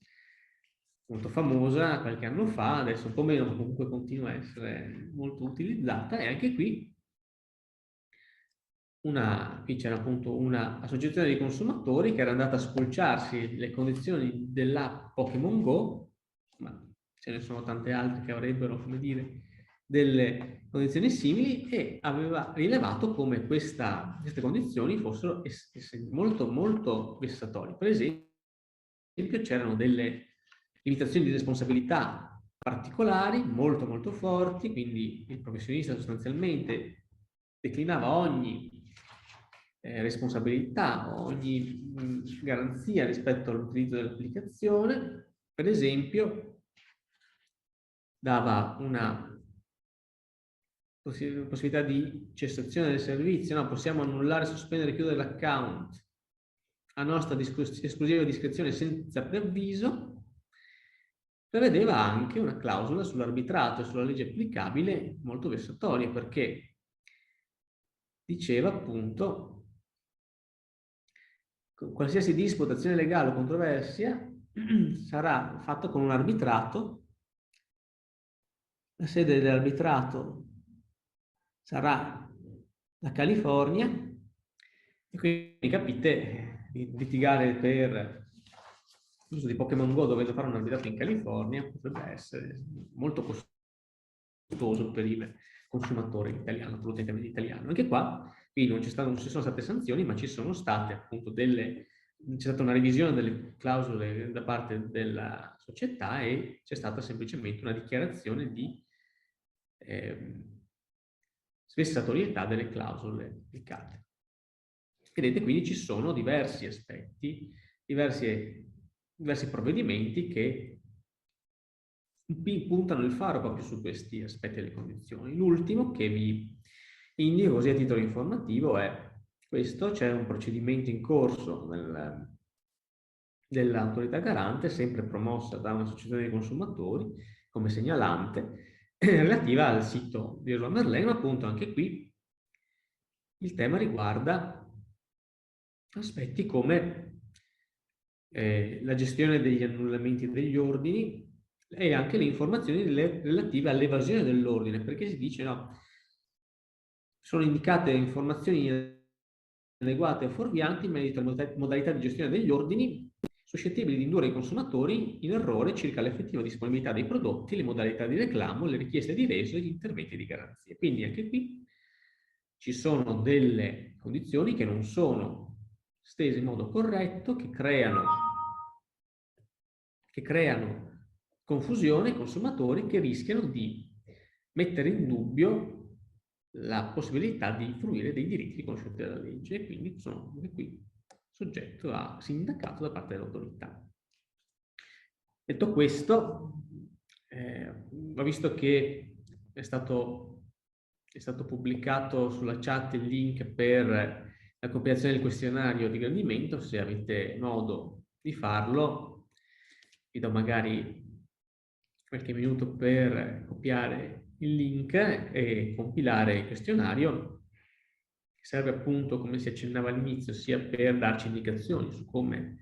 molto famosa qualche anno fa, adesso un po' meno, ma comunque continua a essere molto utilizzata, e anche qui c'era appunto un'associazione di consumatori che era andata a spulciarsi le condizioni dell'app Pokémon Go, ma ce ne sono tante altre che avrebbero, come dire, delle condizioni simili, e aveva rilevato come queste condizioni fossero molto molto vessatorie. Per esempio c'erano delle limitazioni di responsabilità particolari, molto molto forti, quindi il professionista sostanzialmente declinava ogni responsabilità, ogni garanzia rispetto all'utilizzo dell'applicazione. Per esempio dava una possibilità di cessazione del servizio, no? Possiamo annullare, sospendere, chiudere l'account a nostra esclusiva discrezione senza preavviso. Prevedeva anche una clausola sull'arbitrato e sulla legge applicabile molto vessatoria, perché diceva appunto qualsiasi disputa, azione legale o controversia sarà fatta con un arbitrato. La sede dell'arbitrato sarà la California, e quindi capite, litigare per l'uso di Pokémon Go dovendo fare un arbitrato in California potrebbe essere molto costoso per il consumatore italiano, per l'utente italiano. Anche qua, qui non ci sono state sanzioni, ma ci sono state appunto c'è stata una revisione delle clausole da parte della società e c'è stata semplicemente una dichiarazione di vessatorietà delle clausole applicate. Vedete, quindi ci sono diversi aspetti, diversi provvedimenti che puntano il faro proprio su questi aspetti delle condizioni. L'ultimo che vi indico così a titolo informativo è questo: c'è un procedimento in corso dell'autorità garante, sempre promossa da un'associazione dei consumatori, come segnalante, relativa al sito di Leroy Merlin, ma appunto anche qui il tema riguarda aspetti come la gestione degli annullamenti degli ordini e anche le informazioni relative all'evasione dell'ordine, perché si dice no, sono indicate informazioni adeguate e fuorvianti in merito alle modalità di gestione degli ordini suscettibili di indurre i consumatori in errore circa l'effettiva disponibilità dei prodotti, le modalità di reclamo, le richieste di reso e gli interventi di garanzia. Quindi anche qui ci sono delle condizioni che non sono stese in modo corretto, che creano confusione ai consumatori, che rischiano di mettere in dubbio la possibilità di fruire dei diritti riconosciuti dalla legge, e quindi sono anche qui soggetto a sindacato da parte dell'autorità. Detto questo, ho visto che è stato pubblicato sulla chat il link per la compilazione del questionario di gradimento. Se avete modo di farlo, vi do magari qualche minuto per copiare il link e compilare il questionario, che serve appunto, come si accennava all'inizio, sia per darci indicazioni su come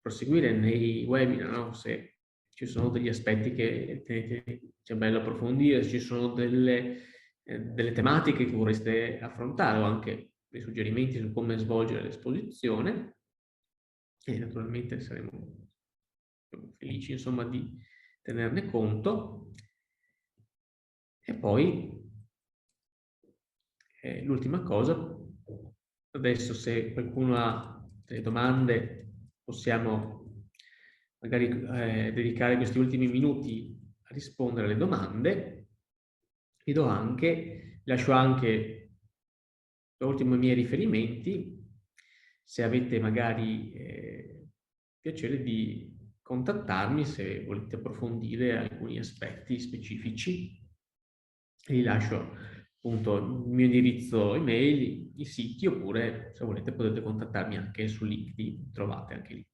proseguire nei webinar, no? Se ci sono degli aspetti che sia bello approfondire, se ci sono delle tematiche che vorreste affrontare, o anche dei suggerimenti su come svolgere l'esposizione, e naturalmente saremo felici, insomma, di tenerne conto. E poi l'ultima cosa, adesso se qualcuno ha delle domande possiamo magari dedicare questi ultimi minuti a rispondere alle domande. Lascio anche da ultimo i miei riferimenti, se avete magari piacere di contattarmi se volete approfondire alcuni aspetti specifici. Vi lascio appunto il mio indirizzo email, i siti, oppure se volete potete contattarmi anche su LinkedIn, trovate anche lì.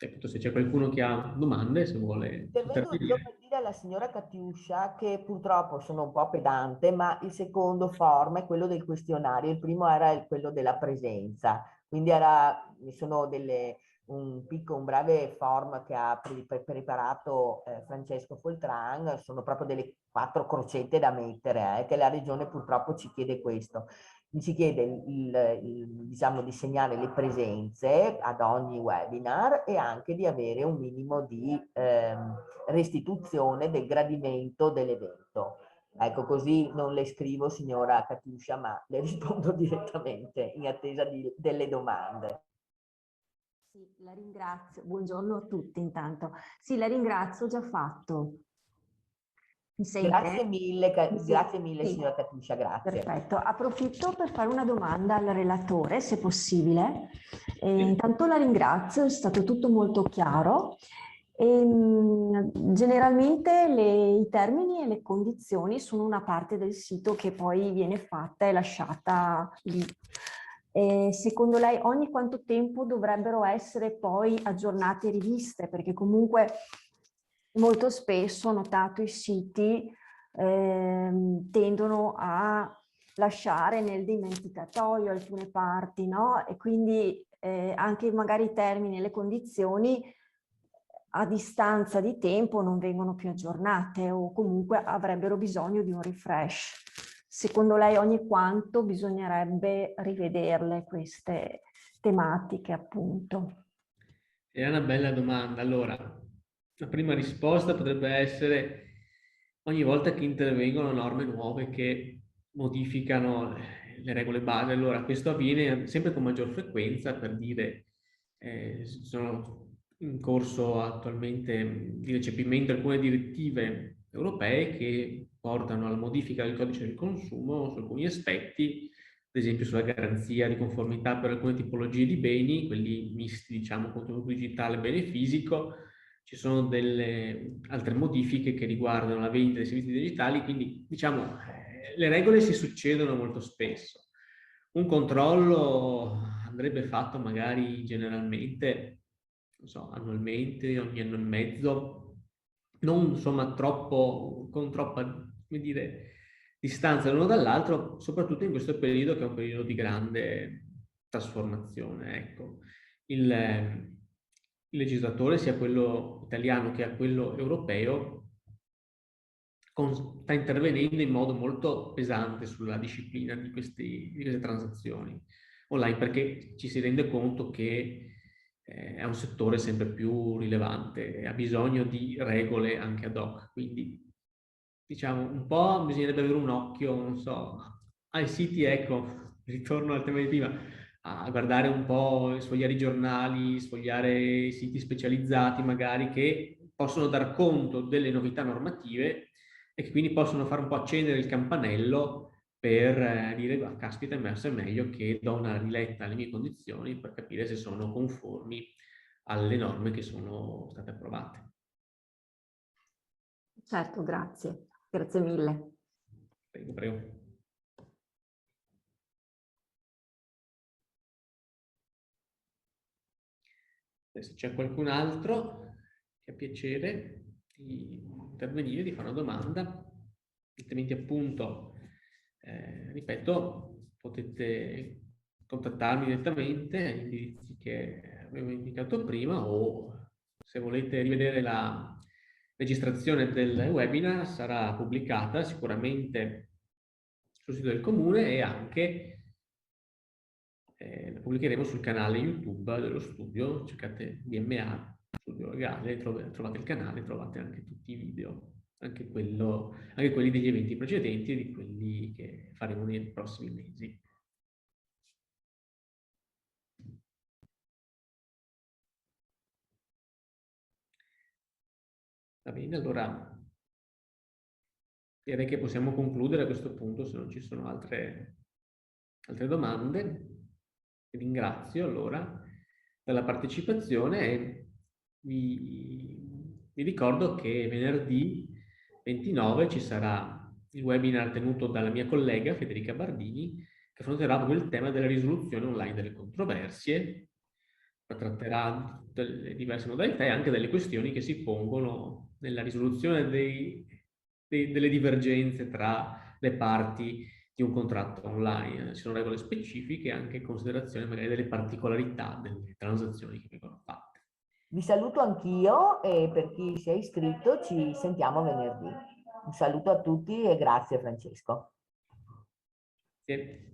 Se c'è qualcuno che ha domande, se vuole Intervengo io per dire alla signora Catiuscia che purtroppo sono un po' pedante, ma il secondo form è quello del questionario, il primo era quello della presenza, quindi mi sono un breve form che ha preparato Francesco Foltran, sono proprio delle 4 crocette da mettere, che la regione purtroppo ci chiede questo. Ci chiede diciamo, di segnare le presenze ad ogni webinar e anche di avere un minimo di restituzione del gradimento dell'evento. Ecco, così non le scrivo signora Catiuscia, ma le rispondo direttamente in attesa delle domande. Sì, la ringrazio. Buongiorno a tutti intanto. Sì, la ringrazio, ho già fatto. Mi sente? Grazie mille sì. Signora Catiuscia, grazie. Perfetto. Approfitto per fare una domanda al relatore, se possibile. Intanto la ringrazio, è stato tutto molto chiaro. Generalmente i termini e le condizioni sono una parte del sito che poi viene fatta e lasciata lì. Secondo lei ogni quanto tempo dovrebbero essere poi aggiornate e riviste? Perché comunque molto spesso ho notato i siti tendono a lasciare nel dimenticatoio alcune parti, no? E quindi anche magari i termini e le condizioni a distanza di tempo non vengono più aggiornate o comunque avrebbero bisogno di un refresh. Secondo lei ogni quanto bisognerebbe rivederle queste tematiche, appunto? È una bella domanda. Allora, la prima risposta potrebbe essere ogni volta che intervengono norme nuove che modificano le regole base. Allora, questo avviene sempre con maggior frequenza, per dire, sono in corso attualmente di recepimento alcune direttive europee che portano alla modifica del codice del consumo su alcuni aspetti, ad esempio sulla garanzia di conformità per alcune tipologie di beni, quelli misti, diciamo, contenuto digitale e bene fisico, ci sono delle altre modifiche che riguardano la vendita dei servizi digitali, quindi diciamo le regole si succedono molto spesso. Un controllo andrebbe fatto magari generalmente, non so, annualmente, ogni anno e mezzo, non insomma troppo, con troppa, come dire, distanza l'uno dall'altro, soprattutto in questo periodo che è un periodo di grande trasformazione. Ecco. Il legislatore, sia quello italiano che quello europeo, sta intervenendo in modo molto pesante sulla disciplina di queste transazioni online, perché ci si rende conto che è un settore sempre più rilevante e ha bisogno di regole anche ad hoc. Quindi, diciamo, un po' bisognerebbe avere un occhio, non so, ai siti, ecco, ritorno al tema di prima, a guardare un po', sfogliare i giornali, sfogliare i siti specializzati magari che possono dar conto delle novità normative e che quindi possono fare un po' accendere il campanello per dire, caspita, è meglio che do una riletta alle mie condizioni per capire se sono conformi alle norme che sono state approvate. Certo, grazie. Grazie mille. Prego, prego. Se c'è qualcun altro che ha piacere di intervenire, di fare una domanda, altrimenti appunto, ripeto, potete contattarmi direttamente agli indirizzi che avevo indicato prima, o se volete rivedere la registrazione del webinar sarà pubblicata sicuramente sul sito del comune e anche la pubblicheremo sul canale YouTube dello studio. Cercate DMA Studio Legale, trovate il canale, trovate anche tutti i video, anche quelli degli eventi precedenti e di quelli che faremo nei prossimi mesi. Va bene, allora direi che possiamo concludere a questo punto, se non ci sono altre domande. Vi ringrazio allora della partecipazione e vi ricordo che venerdì 29 ci sarà il webinar tenuto dalla mia collega Federica Bardini, che affronterà proprio il tema della risoluzione online delle controversie, tratterà delle diverse modalità e anche delle questioni che si pongono nella risoluzione delle divergenze tra le parti di un contratto online. Ci sono regole specifiche anche in considerazione magari delle particolarità delle transazioni che vengono fatte. Vi saluto anch'io e per chi si è iscritto ci sentiamo venerdì. Un saluto a tutti e grazie Francesco. Sì.